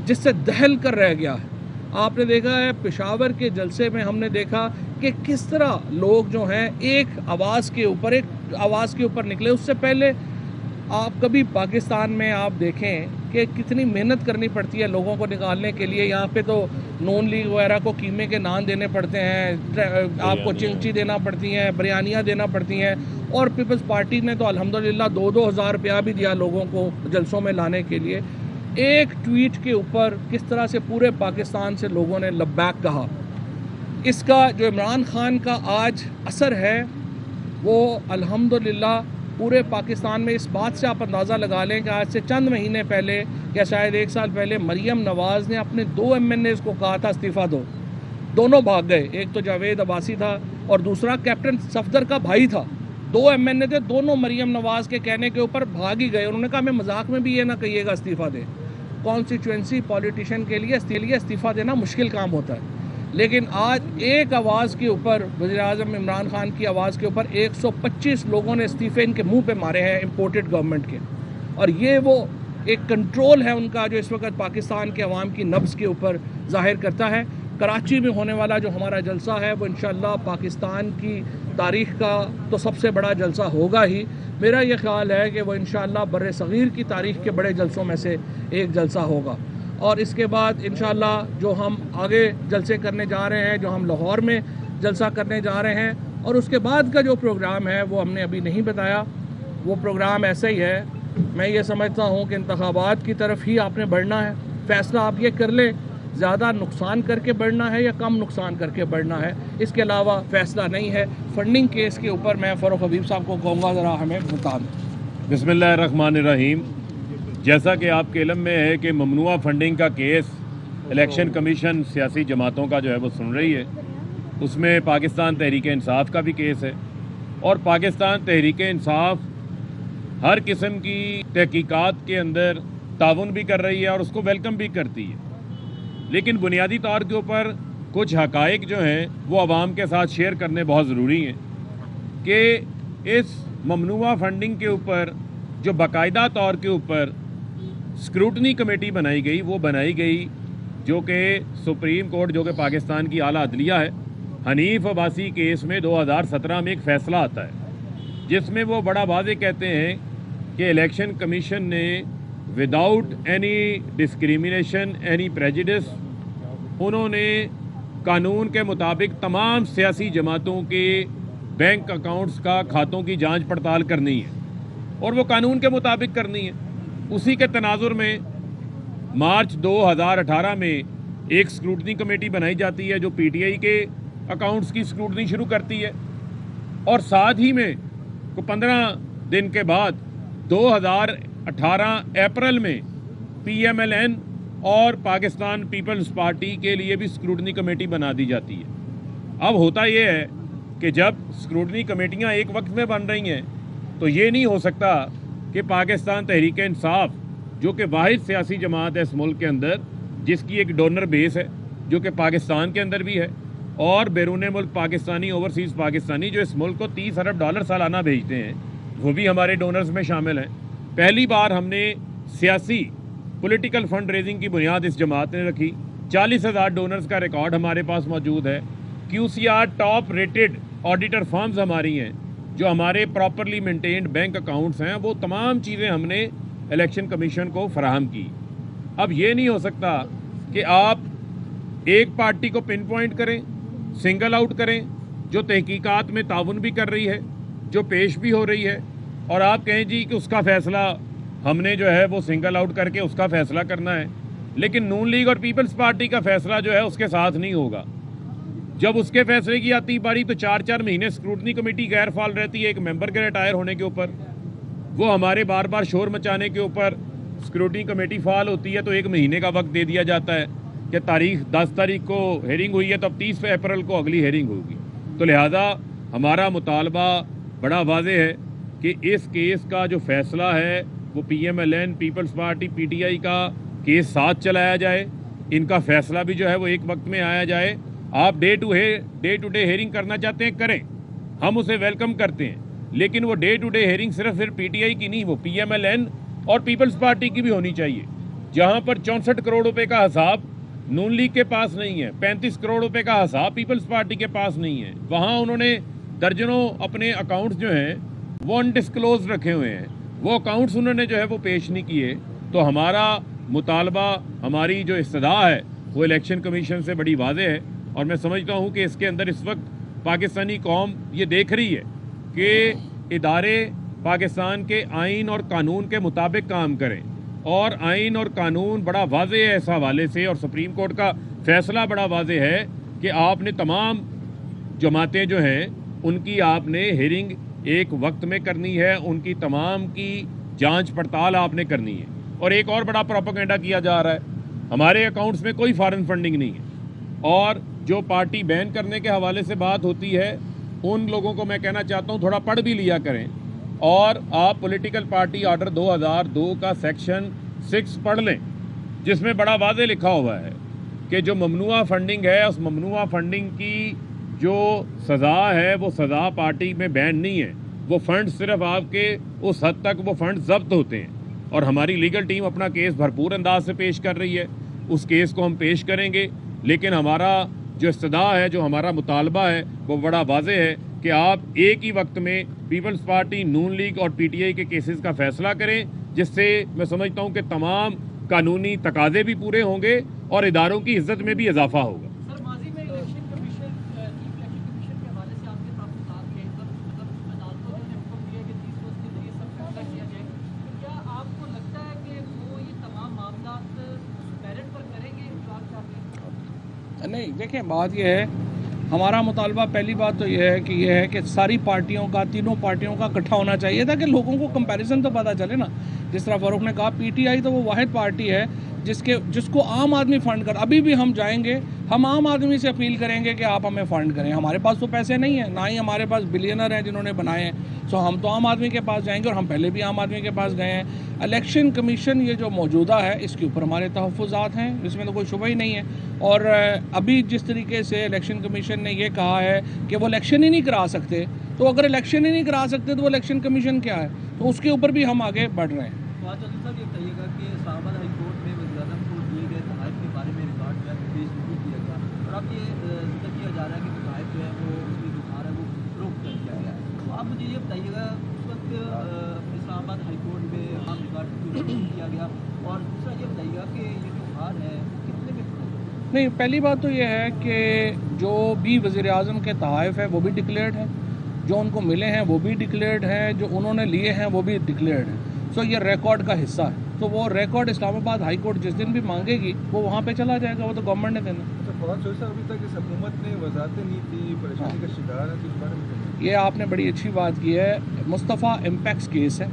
जिससे दहल कर रह गया है। आपने देखा है पेशावर के जलसे में हमने देखा कि किस तरह लोग जो हैं एक आवाज़ के ऊपर निकले। उससे पहले आप कभी पाकिस्तान में आप देखें कि कितनी मेहनत करनी पड़ती है लोगों को निकालने के लिए। यहाँ पे तो नून लीग वगैरह को कीमे के नान देने पड़ते हैं, आपको चिंगची देना पड़ती हैं, बिरयानियाँ देना पड़ती हैं, और पीपल्स पार्टी ने तो अल्हम्दुलिल्लाह 2-2 हज़ार रुपया भी दिया लोगों को जलसों में लाने के लिए। एक ट्वीट के ऊपर किस तरह से पूरे पाकिस्तान से लोगों ने लब्बैक कहा। इसका जो इमरान खान का आज असर है वो अल्हम्दुलिल्लाह पूरे पाकिस्तान में, इस बात से आप अंदाज़ा लगा लें कि आज से चंद महीने पहले या शायद 1 साल पहले मरियम नवाज़ ने अपने 2 MNAs को कहा था इस्तीफ़ा दो, दोनों भाग गए। एक तो जावेद अब्बासी था और दूसरा कैप्टन सफदर का भाई था। 2 MNA थे, दोनों मरियम नवाज़ के कहने के ऊपर भाग ही गए। उन्होंने कहा हमें मजाक में भी ये ना कहिएगा इस्तीफ़ा दे। कॉन्स्टिट्यूंसी पॉलिटिशियन के लिए इस्तीफ़ा देना मुश्किल काम होता है, लेकिन आज एक आवाज़ के ऊपर, वज़ीर-ए-आज़म इमरान खान की आवाज़ के ऊपर 125 लोगों ने इस्तीफ़े इनके मुंह पे मारे हैं इम्पोर्टेड गवर्नमेंट के। और ये वो एक कंट्रोल है उनका जो इस वक्त पाकिस्तान के अवाम की नब्ज़ के ऊपर ज़ाहिर करता है। कराची में होने वाला जो हमारा जलसा है वो इंशाअल्लाह पाकिस्तान की तारीख़ का तो सबसे बड़ा जलसा होगा ही। मेरा ये ख़्याल है कि वो इंशाअल्लाह बर्रे सग़ीर की तारीख़ के बड़े जलसों में से एक जलसा होगा। और इसके बाद इंशाअल्लाह जो हम आगे जलसे करने जा रहे हैं, जो हम लाहौर में जलसा करने जा रहे हैं, और उसके बाद का जो प्रोग्राम है वो हमने अभी नहीं बताया। वो प्रोग्राम ऐसा ही है, मैं ये समझता हूँ कि इंतखाबात की तरफ ही आपने बढ़ना है। फ़ैसला आप ये कर लें ज़्यादा नुकसान करके बढ़ना है या कम नुकसान करके बढ़ना है, इसके अलावा फ़ैसला नहीं है। फंडिंग केस के ऊपर मैं फ़ारूक हबीब साहब को कहूँगा ज़रा हमें बता दें। बिस्मिल्लाहिर्रहमानिर्रहीम। जैसा कि आपके इल्म में है कि ममनुआ फंडिंग का केस इलेक्शन कमीशन सियासी जमातों का जो है वो सुन रही है, उसमें पाकिस्तान तहरीक इंसाफ का भी केस है और पाकिस्तान तहरीक इंसाफ हर किस्म की तहकीकात के अंदर ताउन भी कर रही है और उसको वेलकम भी करती है। लेकिन बुनियादी तौर के ऊपर कुछ हकाइक जो हैं वो आवाम के साथ शेयर करने बहुत ज़रूरी हैं कि इस ममनुआ फंडिंग के ऊपर जो बाकायदा तौर के ऊपर स्क्रूटनी कमेटी बनाई गई, वो बनाई गई जो कि सुप्रीम कोर्ट, जो कि पाकिस्तान की आला अदलिया है, हनीफ अब्बासी केस में 2017 में एक फ़ैसला आता है जिसमें वो बड़ा वाज़ेह कहते हैं कि इलेक्शन कमीशन ने without any discrimination, any prejudice, उन्होंने कानून के मुताबिक तमाम सियासी जमातों के बैंक अकाउंट्स का खातों की जांच पड़ताल करनी है और वो कानून के मुताबिक करनी है। उसी के तनाजुर में मार्च 2018 में एक स्क्रूटनी कमेटी बनाई जाती है जो पीटीआई के अकाउंट्स की स्क्रूटनी शुरू करती है और साथ ही में 15 दिन के बाद 2018 अप्रैल में पीएमएलएन और पाकिस्तान पीपल्स पार्टी के लिए भी स्क्रूटनी कमेटी बना दी जाती है। अब होता यह है कि जब स्क्रूटनी कमेटियां एक वक्त में बन रही हैं तो ये नहीं हो सकता कि पाकिस्तान तहरीक इंसाफ, जो कि वाहिद सियासी जमात है इस मुल्क के अंदर जिसकी एक डोनर बेस है जो कि पाकिस्तान के अंदर भी है, और बैरून मुल्क पाकिस्तानी, ओवरसीज़ पाकिस्तानी जो इस मुल्क को $30 अरब सालाना भेजते हैं, वो भी हमारे डोनर्स में शामिल हैं। पहली बार हमने सियासी पॉलिटिकल फंड रेजिंग की बुनियाद इस जमात ने रखी। 40,000 डोनर्स का रिकॉर्ड हमारे पास मौजूद है। QCR top rated auditor firms हमारी हैं जो हमारे प्रॉपरली मेंटेन्ड बैंक अकाउंट्स हैं, वो तमाम चीज़ें हमने इलेक्शन कमीशन को फराहम की। अब ये नहीं हो सकता कि आप एक पार्टी को पिन पॉइंट करें, सिंगल आउट करें, जो तहकीकात में ताउन भी कर रही है, जो पेश भी हो रही है, और आप कहें जी कि उसका फ़ैसला हमने जो है वो सिंगल आउट करके उसका फ़ैसला करना है, लेकिन नून लीग और पीपल्स पार्टी का फ़ैसला जो है उसके साथ नहीं होगा। जब उसके फैसले की आती बारी तो 4-4 महीने स्क्रूटनी कमेटी गैर फाल रहती है एक मेंबर के रिटायर होने के ऊपर। वो हमारे बार बार शोर मचाने के ऊपर स्क्रूटनी कमेटी फाल होती है तो 1 महीने का वक्त दे दिया जाता है कि तारीख 10 तारीख को हेयरिंग हुई है तो अब 30 अप्रैल को अगली हेयरिंग होगी। तो लिहाजा हमारा मुतालबा बड़ा वाज़ेह है कि इस केस का जो फैसला है वो पीएमएलएन, पीपल्स पार्टी, पीटीआई का केस साथ चलाया जाए, इनका फैसला भी जो है वो एक वक्त में आया जाए। आप डे टू डे हेयरिंग करना चाहते हैं करें, हम उसे वेलकम करते हैं, लेकिन वो डे टू डे हेयरिंग सिर्फ फिर पीटीआई की नहीं, वो पीएमएलएन और पीपल्स पार्टी की भी होनी चाहिए। जहां पर 64 करोड़ रुपए का हिसाब नून लीग के पास नहीं है, 35 करोड़ रुपए का हिसाब पीपल्स पार्टी के पास नहीं है, वहां उन्होंने दर्जनों अपने अकाउंट्स जो हैं वो अनडिस्क्लोज रखे हुए हैं, वो अकाउंट्स उन्होंने जो है वो पेश नहीं किए। तो हमारा मुतालबा, हमारी जो इस्तदा है वो इलेक्शन कमीशन से बड़ी वाज़ेह है और मैं समझता हूँ कि इसके अंदर इस वक्त पाकिस्तानी कौम ये देख रही है कि इदारे पाकिस्तान के आइन और कानून के मुताबिक काम करें, और आइन और कानून बड़ा वाज़ेह है इस हवाले से, और सुप्रीम कोर्ट का फैसला बड़ा वाज़ेह है कि आपने तमाम जमातें जो हैं उनकी आपने हेयरिंग एक वक्त में करनी है, उनकी तमाम की जांच पड़ताल आपने करनी है। और एक और बड़ा प्रोपेगेंडा किया जा रहा है, हमारे अकाउंट्स में कोई फॉरेन फंडिंग नहीं है, और जो पार्टी बैन करने के हवाले से बात होती है उन लोगों को मैं कहना चाहता हूँ थोड़ा पढ़ भी लिया करें, और आप पॉलिटिकल पार्टी ऑर्डर 2002 का सेक्शन 6 पढ़ लें, जिसमें बड़ा वाज़ेह लिखा हुआ है कि जो ममनुआ फंडिंग है उस ममनुआ फंडिंग की जो सज़ा है वो सज़ा पार्टी में बैन नहीं है, वो फंड सिर्फ आपके उस हद तक वो फंड जब्त होते हैं। और हमारी लीगल टीम अपना केस भरपूर अंदाज से पेश कर रही है, उस केस को हम पेश करेंगे, लेकिन हमारा जो इस्तदा है, जो हमारा मुतालबा है वो बड़ा वाज़ेह है कि आप एक ही वक्त में पीपल्स पार्टी, नून लीग और पीटीआई के केसेस का फैसला करें, जिससे मैं समझता हूं कि तमाम कानूनी तकाजे भी पूरे होंगे और इदारों की इज्जत में भी इजाफा होगा। सर, माजी में इलेक्शन कमीशन के हवाले से आपके ताल्लुकात थे, मतलब अदालतों ने हुक्म दिया कि 30 रोज़ के जरिए सब फैसला किया जाए, तो क्या आपको लगता है कि वो ये तमाम मामला मेरिट पर करेंगे? देखिए बात यह है, हमारा मुतालबा पहली बात तो यह है कि सारी पार्टियों का, तीनों पार्टियों का इकट्ठा होना चाहिए ताकि लोगों को कंपैरिजन तो पता चले ना। जिस तरह फारूक ने कहा, पीटीआई तो वो वाहिद पार्टी है जिसको आम आदमी फंड कर। अभी भी हम जाएंगे, हम आम आदमी से अपील करेंगे कि आप हमें फ़ंड करें। हमारे पास तो पैसे नहीं है, ना ही हमारे पास बिलियनर हैं जिन्होंने बनाए हैं। सो हम तो आम आदमी के पास जाएंगे, और हम पहले भी आम आदमी के पास गए हैं। इलेक्शन कमीशन ये जो मौजूदा है, इसके ऊपर हमारे तहफ़्फ़ुज़ात हैं, इसमें तो कोई शुबा ही नहीं है। और अभी जिस तरीके से इलेक्शन कमीशन ने ये कहा है कि वो इलेक्शन ही नहीं करा सकते, तो अगर इलेक्शन ही नहीं करा सकते तो वो इलेक्शन कमीशन क्या है, तो उसके ऊपर भी हम आगे बढ़ रहे हैं। साहब ये बताइएगा कि इस्लामाबाद हाई कोर्ट में वज़ीर-ए-आज़म को दिए गए तहफ़्फ़ुज़ के बारे में रिकॉर्ड जो है पेश नहीं किया गया, और अब ये जिक्र किया जा रहा है कि तहफ़्फ़ुज़ जो है वो उसकी जो कार है वो रोक कर दिया गया है। तो आप मुझे ये बताइएगा, उस वक्त इस्लामाबाद हाई कोर्ट में आम रिकॉर्ड क्यों नहीं किया गया, और दूसरा ये बताइएगा कि ये जो हार है कितने में पड़ेगा? नहीं, पहली बात तो ये है कि जो भी वज़ीर-ए-आज़म के तहफ़्फ़ुज़ है वो भी डिक्लेयर्ड है, जो उनको मिले हैं वो भी डिक्लेयर्ड है, जो उन्होंने लिए हैं वो भी डिक्लेयर्ड है। सो ये रिकॉर्ड का हिस्सा है, तो वो रिकॉर्ड इस्लामाबाद हाई कोर्ट जिस दिन भी मांगेगी वो वहाँ पे चला जाएगा, वो तो गवर्नमेंट ने देना। अच्छा फवाद चौधरी साहब, अभी तक इस हुकूमत ने वजारतें नहीं थी, परेशानी का शिकार है, तो इस बारे में ये आपने बड़ी अच्छी बात की है। मुस्तफ़ा इम्पैक्स केस है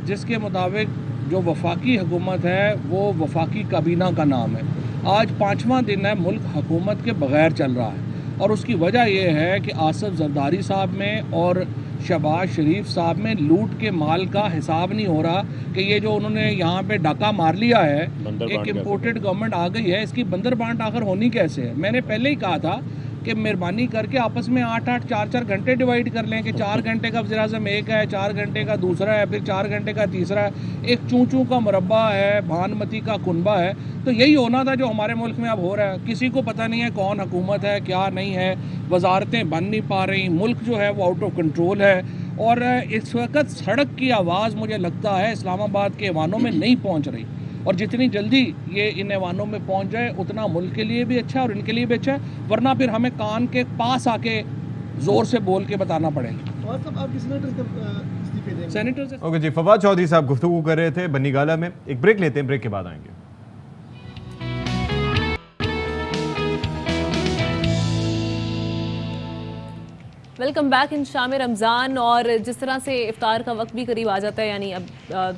जिसके मुताबिक जो वफाकी हुकूमत है वो वफाकी काबीना का नाम है। आज 5वां दिन है मुल्क हुकूमत के बग़ैर चल रहा है, और उसकी वजह यह है कि आसिफ जरदारी साहब में और शहबाज शरीफ साहब में लूट के माल का हिसाब नहीं हो रहा कि ये जो उन्होंने यहाँ पे डाका मार लिया है, एक इम्पोर्टेड गवर्नमेंट आ गई है, इसकी बंदर बांट आखिर होनी कैसे है। मैंने पहले ही कहा था कि मेहरबानी करके आपस में 8-8 4-4 घंटे डिवाइड कर लें कि 4 घंटे का वज़ीर-ए-आज़म एक है, 4 घंटे का दूसरा है, फिर 4 घंटे का तीसरा है, एक चूँ का मुरब्बा है, भानमती का कुनबा है। तो यही होना था जो हमारे मुल्क में अब हो रहा है। किसी को पता नहीं है कौन हुकूमत है, क्या नहीं है, वजारतें बन नहीं पा रही, मुल्क जो है वो आउट ऑफ कंट्रोल है। और इस वक्त सड़क की आवाज़ मुझे लगता है इस्लामाबाद के ऐवानों में नहीं पहुँच रही, और जितनी जल्दी ये इन ऐवानों में पहुंच जाए उतना मुल्क के लिए भी अच्छा है और इनके लिए भी अच्छा है, वरना फिर हमें कान के पास आके ज़ोर से बोल के बताना पड़ेगा। सेनेटर से ओके जी, फवाद चौधरी साहब गुफ्तगू कर रहे थे बन्नी गाला में। एक ब्रेक लेते हैं, ब्रेक के बाद आएंगे। वेलकम बैक इन शाम रमज़ान। और जिस तरह से इफ्तार का वक्त भी करीब आ जाता है, यानी अब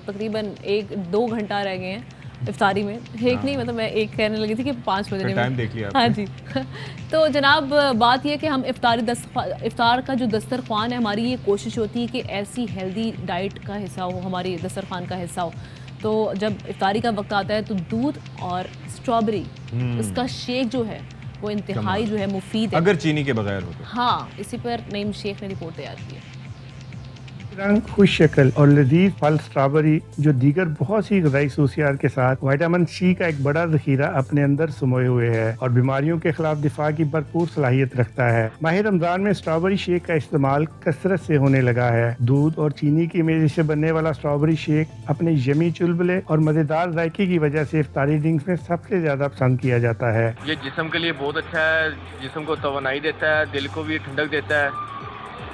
तकरीबन 1-2 घंटा रह गए हैं इफ्तारी में। एक नहीं, मतलब मैं एक कहने लगी थी कि 5 बजने टाइम देख लिया। हाँ जी। तो जनाब बात यह कि हम इफ्तार का जो दस्तरखान है, हमारी ये कोशिश होती है कि ऐसी हेल्दी डाइट का हिस्सा हो, हमारी दस्तरखान का हिस्सा हो। तो जब इफ्तारी का वक्त आता है तो दूध और स्ट्रॉबेरी, इसका शेक जो है वो इंतहाई जो है मुफीद है, अगर चीनी के बगैर हो तो। हाँ, इसी पर नईम शेख ने रिपोर्ट तैयार की है। रंग, खुश शक्ल और लजीज फल स्ट्रॉबेरी जो दीगर बहुत सी ग़िज़ाई खसूसियात के साथ विटामिन सी का एक बड़ा ज़ख़ीरा अपने अंदर समोए हुए है और बीमारियों के खिलाफ दिफा की भरपूर सलाहियत रखता है। माह रमज़ान में स्ट्रॉबेरी शेक का इस्तेमाल कसरत से होने लगा है। दूध और चीनी की मेज़ से बनने वाला स्ट्रॉबेरी शेक अपने यमी चुलबुले और मज़ेदार जायके की वजह से इफ्तारी ड्रिंक्स में सबसे ज्यादा पसंद किया जाता है। ये जिस्म के लिए बहुत अच्छा है, जिस्म को तवानाई देता है, दिल को भी ठंडक देता है,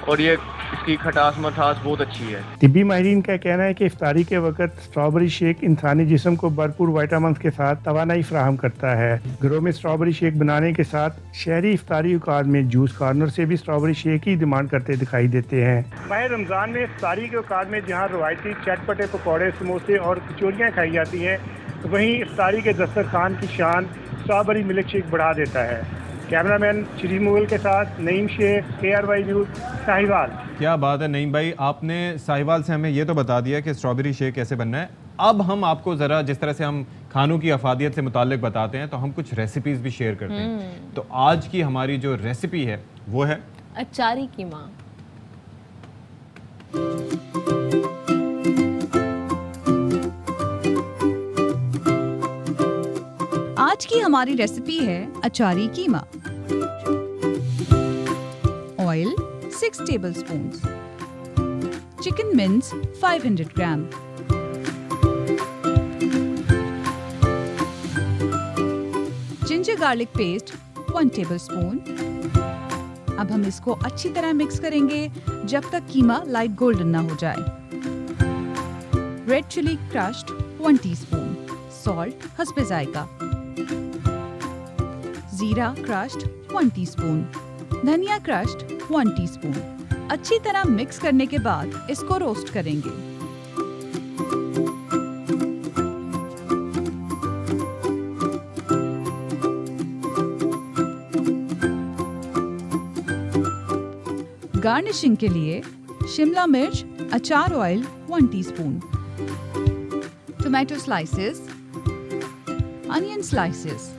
और ये इसकी खटास मठास बहुत अच्छी है। तिब्बी माहिरीन का कहना है कि इफ्तारी के वक्त स्ट्रॉबेरी शेक इंसानी जिस्म को भरपूर विटामिन के साथ तवानाई फराहम करता है। घरों में स्ट्रॉबेरी शेक बनाने के साथ शहरी इफ्तारी औकात में जूस कॉर्नर से भी स्ट्रॉबेरी शेक की डिमांड करते दिखाई देते हैं। माह रमजान में इफ्तारी के औकात में जहाँ रवायती चटपटे पकौड़े, समोसे और कचौरियाँ खाई जाती हैं, तो वहीं इफ्तारी के दस्तरखान की शान स्ट्रॉबेरी मिल्क शेक बढ़ा देता है। कैमरामैन श्री मुगल के साथ नईम शेख, KRY न्यूज़, साहिवाल। क्या बात है नईम भाई, आपने साहिवाल से हमें ये तो बता दिया कि स्ट्रॉबेरी शेक कैसे बनना है। अब हम आपको ज़रा जिस तरह से हम खानों की अफादियत से मुताल्लिक बताते हैं, तो हम कुछ रेसिपीज़ भी शेयर करते हैं। तो आज की हमारी जो रेसिपी है वो है अचारी कीमा। आज की हमारी रेसिपी है अचारी कीमा। ऑयल 6 टेबलस्पून्स, चिकन मिन्स 500 ग्राम, जिंजर गार्लिक पेस्ट 1 टेबलस्पून। अब हम इसको अच्छी तरह मिक्स करेंगे जब तक कीमा लाइट गोल्डन ना हो जाए। Red chilli crushed 1 teaspoon, salt हस्बे जायका, जीरा क्रश्ड 1 टीस्पून, धनिया क्रश्ड 1 टीस्पून। अच्छी तरह मिक्स करने के बाद इसको रोस्ट करेंगे। गार्निशिंग के लिए शिमला मिर्च, अचार oil 1 teaspoon, tomato slices, onion slices.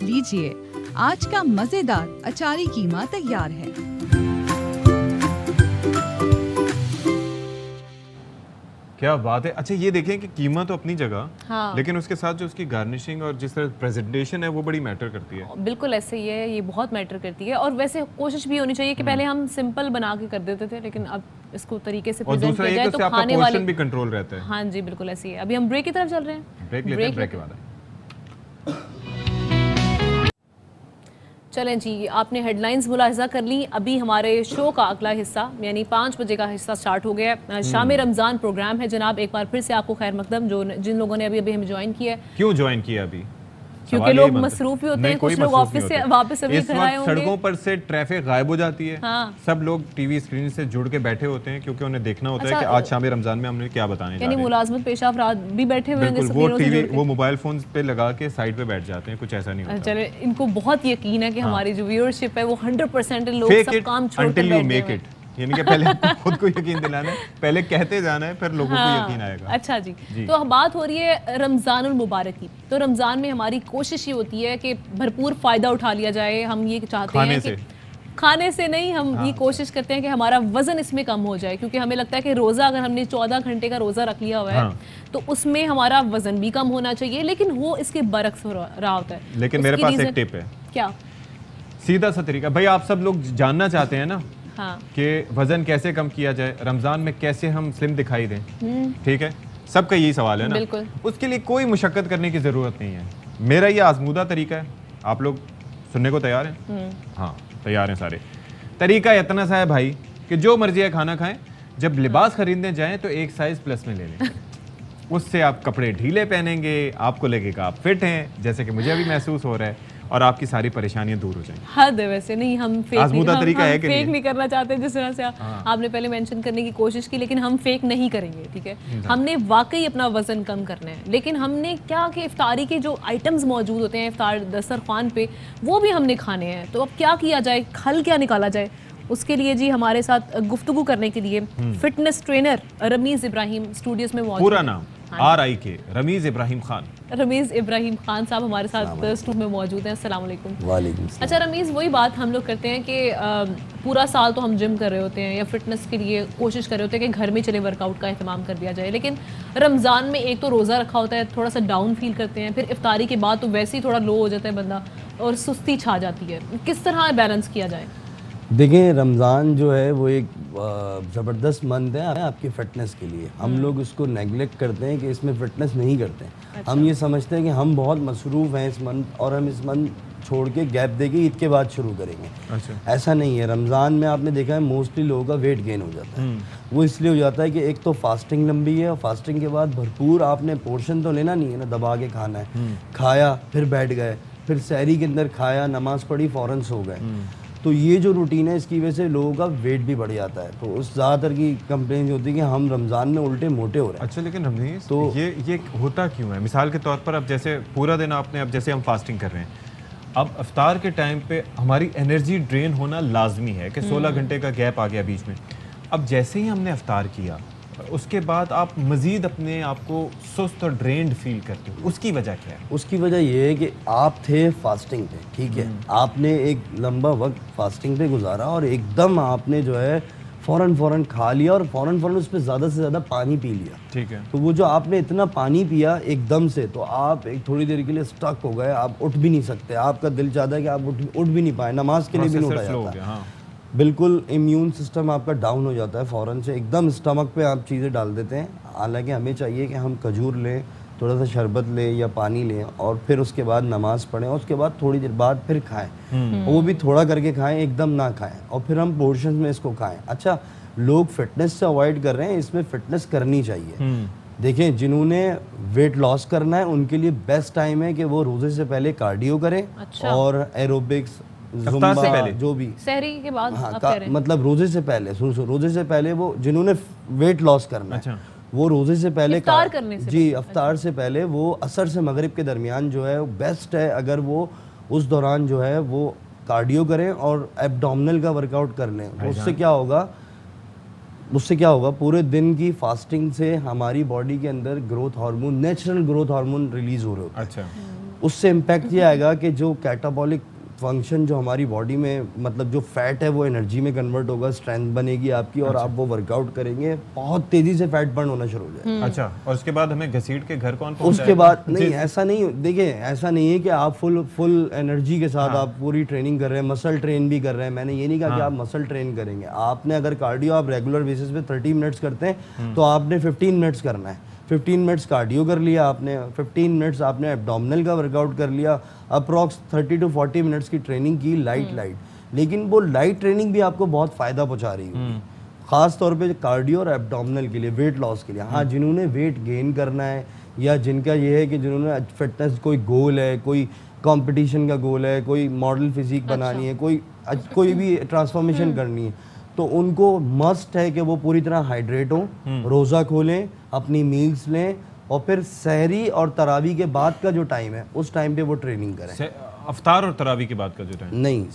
लीजिए, आज का मजेदार अचारी कीमा तैयार है। क्या बात है। अच्छा ये देखें कि कीमा तो अपनी जगह, हाँ। लेकिन उसके साथ जो उसकी गार्निशिंग और जिस तरह प्रेजेंटेशन है वो बड़ी मैटर करती है। बिल्कुल ऐसे ही है, ये बहुत मैटर करती है। और वैसे कोशिश भी होनी चाहिए कि पहले हम सिंपल बना के कर देते थे, लेकिन अब इसको तरीके से प्रेजेंट किया जाए तो खाने वाले भी कंट्रोल रहता है। हाँ जी, बिल्कुल ऐसी है। अभी हम ब्रेक की तरफ चल रहे हैं, ब्रेक लेते हैं, ब्रेक के बाद चलें जी। आपने हेडलाइंस मुलाहिजा कर ली। अभी हमारे शो का अगला हिस्सा यानी 5 बजे का हिस्सा स्टार्ट हो गया है। शाम रमज़ान प्रोग्राम है जनाब। एक बार फिर से आपको खैर मकदम जिन लोगों ने अभी हमें ज्वाइन किया है। क्यों ज्वाइन किया अभी? क्योंकि लोग मसरूफ ही होते हैं, कुछ लोग ऑफिस से वापस अभी घर आए होंगे। सड़कों पर से ट्रैफिक गायब हो जाती है। हाँ। सब लोग टीवी स्क्रीन से जुड़ के बैठे होते हैं क्योंकि उन्हें देखना होता है कि आज शाम रमजान में हमने क्या बताने जा रहे हैं। मुलाजमत पेशा अफराद भी बैठे हुए हैं, वो टीवी वो मोबाइल फोन पे लगा के साइड पे बैठ जाते हैं। कुछ ऐसा नहीं होता। चले, इनको बहुत यकीन है कि हमारी जो व्यूअरशिप है वो 100% लोग सब काम छोड़ के बैठ गए। यानी कि पहले खुद को यकीन दिलाना है, पहले कहते जाना है, फिर लोगों को यकीन आएगा। अच्छा जी। तो बात हो रही है रमज़ानुल मुबारक की। तो रमज़ान में हमारी कोशिश ये होती है कि भरपूर फ़ायदा उठा लिया जाए। हम ये चाहते हैं कि खाने से नहीं, हम ये कोशिश करते हैं कि हमारा वज़न इसमें कम हो जाए, क्योंकि हमें लगता है कि रोज़ा अगर हमने 14 घंटे का रोज़ा रख लिया हुआ है तो उसमें हमारा वज़न भी कम होना चाहिए, लेकिन वो इसके बरक्स हो रहा होता है। लेकिन मेरे पास एक टिप है। क्या? सीधा सा तरीका। भाई आप सब लोग जानना चाहते हैं ना कि वजन कैसे कम किया जाए, रमजान में कैसे हम स्लिम दिखाई दें, ठीक है? सबका यही सवाल है ना। उसके लिए कोई मुशक्कत करने की जरूरत नहीं है। मेरा ये आजमूदा तरीका है। आप लोग सुनने को तैयार हैं? हाँ, तैयार हैं सारे। तरीका इतना सा है भाई कि जो मर्जी है खाना खाएं, जब लिबास खरीदने जाएं तो एक साइज प्लस में ले लें। उससे आप कपड़े ढीले पहनेंगे, आपको लगेगा आप फिट हैं, जैसे कि मुझे अभी महसूस हो रहा है, और आपकी सारी परेशानियां दूर हो जाएंगी। हद है वैसे नहीं, हम फेक नहीं करना चाहते जिस तरह से आपने पहले मेंशन करने की कोशिश की, लेकिन हम फेक नहीं करेंगे, ठीक है? हमने वाकई अपना वजन कम करना है, लेकिन हमने क्या कि इफ्तारी के जो आइटम्स मौजूद होते हैं इफ्तार दस्तरखान पे वो भी हमने खाने हैं। तो अब क्या किया जाए, हल क्या निकाला जाए? उसके लिए जी हमारे साथ गुफ्तगू करने के लिए fitness trainer Ramiz Ibrahim studios में मौजूद। पूरा नाम RIK रमीज़ इब्राहिम खान। रमीज़ इब्राहिम खान साहब हमारे साथ स्टूडियो में मौजूद हैं। अस्सलाम वालेकुम। वालेकुम सलाम। अच्छा रमीज़, वही बात हम लोग करते हैं कि पूरा साल तो हम जिम कर रहे होते हैं या फिटनेस के लिए कोशिश कर रहे होते हैं कि घर में चले वर्कआउट का एहतमाम कर दिया जाए, लेकिन रमज़ान में एक तो रोज़ा रखा होता है, थोड़ा सा डाउन फील करते हैं, फिर इफ्तारी के बाद तो वैसे ही थोड़ा लो हो जाता है बंदा और सुस्ती छा जाती है। किस तरह बैलेंस किया जाए? देखें, रमज़ान जो है वो एक ज़बरदस्त मंथ है आपकी फ़िटनेस के लिए। हम लोग उसको नेगलेक्ट करते हैं कि इसमें फ़िटनेस नहीं करते हैं। अच्छा। हम ये समझते हैं कि हम बहुत मसरूफ़ हैं इस मंथ और हम इस मंथ छोड़ के गैप देके ईद के बाद शुरू करेंगे। अच्छा। ऐसा नहीं है। रमज़ान में आपने देखा है मोस्टली लोगों का वेट गेन हो जाता है। वो इसलिए हो जाता है कि एक तो फास्टिंग लंबी है और फास्टिंग के बाद भरपूर आपने पोर्शन तो लेना नहीं है ना, दबा के खाना है। खाया फिर बैठ गए, फिर सहरी के अंदर खाया, नमाज़ पढ़ी, फ़ौरन सो गए। तो ये जो रूटीन है इसकी वजह से लोगों का वेट भी बढ़ जाता है। तो उस ज़्यादातर की कंप्लेन होती है कि हम रमज़ान में उल्टे मोटे हो रहे हैं। अच्छा, लेकिन रमज़ान तो ये होता क्यों है? मिसाल के तौर पर अब जैसे पूरा दिन आपने, अब जैसे हम फास्टिंग कर रहे हैं, अब इफ्तार के टाइम पे हमारी एनर्जी ड्रेन होना लाजमी है कि 16 घंटे का गैप आ गया बीच में। अब जैसे ही हमने इफ्तार किया उसके बाद आप मज़ीद अपने आप को सुस्त और ड्रेन्ड फील करते हो, उसकी वजह क्या है? उसकी वजह ये है कि आप थे फास्टिंग पे, ठीक है, आपने एक लंबा वक्त फास्टिंग पे गुजारा और एकदम आपने जो है फ़ौरन खा लिया और फ़ौरन उस पर ज़्यादा से ज़्यादा पानी पी लिया, ठीक है। तो वो जो आपने इतना पानी पिया एकदम से, तो आप एक थोड़ी देर के लिए स्टक हो गए, आप उठ भी नहीं सकते। आपका दिल चाहता है कि आप उठ भी नहीं पाए, नमाज के लिए भी नहीं उठा जाता। हाँ। बिल्कुल इम्यून सिस्टम आपका डाउन हो जाता है फ़ौरन से, एकदम स्टमक पे आप चीज़ें डाल देते हैं। हालांकि हमें चाहिए कि हम खजूर लें, थोड़ा सा शरबत लें या पानी लें और फिर उसके बाद नमाज़ पढ़ें और उसके बाद थोड़ी देर बाद फिर खाएं। वो भी थोड़ा करके खाएं, एकदम ना खाएं, और फिर हम पोर्शन में इसको खाएं। अच्छा, लोग फिटनेस से अवॉइड कर रहे हैं, इसमें फ़िटनेस करनी चाहिए। देखें, जिन्होंने वेट लॉस करना है उनके लिए बेस्ट टाइम है कि वो रोजे से पहले कार्डियो करें। अच्छा। और एरोबिक्स, जुम्बा, जो भी सहरी के बाद हाँ, आप कह रहे हैं। मतलब रोजे से पहले, रोजे से पहले वो जिन्होंने वेट लॉस करना है वो रोजे से पहले इफ्तार करने से जी अफ्तार से पहले वो असर से मगरिब के दरमियान जो है बेस्ट है अगर वो उस दौरान जो है वो कार्डियो करें और एब्डोमिनल का वर्कआउट कर लें। तो उससे क्या होगा पूरे दिन की फास्टिंग से हमारी बॉडी के अंदर growth hormone, natural growth hormone release हो रहे होते हैं। अच्छा। उससे इम्पैक्ट ये आएगा कि जो कैटाबॉलिक फंक्शन जो हमारी बॉडी में, मतलब जो फैट है वो एनर्जी में कन्वर्ट होगा, स्ट्रेंथ बनेगी आपकी और आप वो वर्कआउट करेंगे, बहुत तेजी से फैट बर्न होना शुरू हो जाएगा। अच्छा, और उसके बाद हमें घसीट के घर कौन पहुंचाएगा? उसके बाद नहीं, ऐसा नहीं, देखिए ऐसा नहीं है कि आप फुल एनर्जी के साथ आप पूरी ट्रेनिंग कर रहे हैं, मसल ट्रेन भी कर रहे हैं। मैंने ये नहीं कहा कि आप मसल ट्रेन करेंगे। आपने अगर कार्डियो आप रेगुलर बेसिस पे 30 मिनट्स करते हैं तो आपने 15 मिनट्स करना है। 15 मिनट्स कार्डियो कर लिया आपने, 15 मिनट्स आपने एब्डोमिनल का वर्कआउट कर लिया, अप्रॉक्स 30 to 40 मिनट्स की ट्रेनिंग की लाइट। लेकिन वो लाइट ट्रेनिंग भी आपको बहुत फ़ायदा पहुंचा रही है, ख़ास तौर पे कार्डियो और एब्डोमिनल के लिए, वेट लॉस के लिए। हाँ, जिन्होंने वेट गेन करना है या जिनका ये है कि जिन्होंने फिटनेस कोई गोल है, कोई कंपटीशन का गोल है, कोई मॉडल फिजिक बनानी है, कोई भी ट्रांसफॉर्मेशन करनी है, तो उनको मस्ट है कि वो पूरी तरह हाइड्रेट हो, रोज़ा खोलें, अपनी मील्स लें और फिर सहरी और तरावी के बाद का जो टाइम है उस टाइम पे वो ट्रेनिंग करें। अफ्तार और तरावी के बाद का जो टाइम नहीं,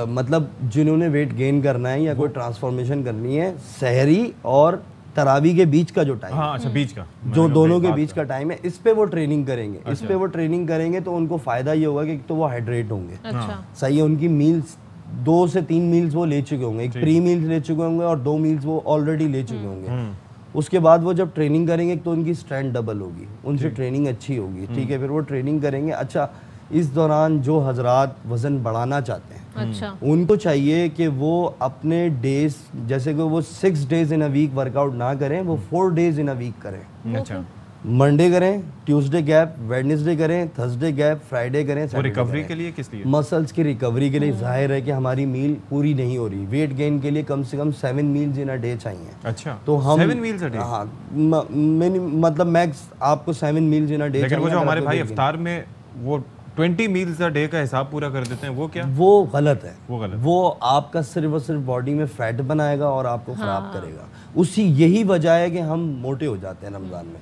मतलब जिन्होंने वेट गेन करना है या कोई ट्रांसफॉर्मेशन करनी है, सहरी और तरावी के बीच का जो टाइम, हाँ, अच्छा, बीच का जो दोनों के बीच का टाइम है, इस पे वो ट्रेनिंग करेंगे। इस पे वो ट्रेनिंग करेंगे तो उनको फायदा ये होगा कि तो वो हाइड्रेट होंगे। अच्छा। सही है, उनकी मील्स 2 से 3 मील्स वो ले चुके होंगे, एक प्री मील्स ले चुके होंगे और 2 मील्स वो ऑलरेडी ले चुके होंगे। उसके बाद वो जब ट्रेनिंग करेंगे तो उनकी स्ट्रेंथ डबल होगी, उनसे ट्रेनिंग अच्छी होगी। ठीक है, फिर वो ट्रेनिंग करेंगे। अच्छा, इस दौरान जो हजरात वजन बढ़ाना चाहते हैं, अच्छा, उनको चाहिए कि वो अपने डेज, जैसे कि वो 6 days in a week workout ना करें, वो 4 डेज इन अ वीक करें। अच्छा, मंडे करें, ट्यूसडे गैप, वेडनेसडे करें, थर्सडे गैप, फ्राइडे करें। वो रिकवरी के लिए किस लिए? मसल्स की रिकवरी के लिए। जाहिर है कि हमारी मील पूरी नहीं हो रही, वेट गेन के लिए कम से कम 7 मील्स इन अ डे चाहिए। अच्छा, तो हम 7 मील्स अ डे? हाँ, मतलब मैक्स आपको 7 मील्स इन अ डे। लेकिन वो जो हमारे भाई इफ्तार में वो 20 मील्स अ डे का हिसाब पूरा कर देते हैं, वो क्या? वो गलत है। वो आपका सिर्फ और सिर्फ बॉडी में फैट बनाएगा और आपको खराब करेगा। उसी यही वजह है कि हम मोटे हो जाते हैं रमजान में।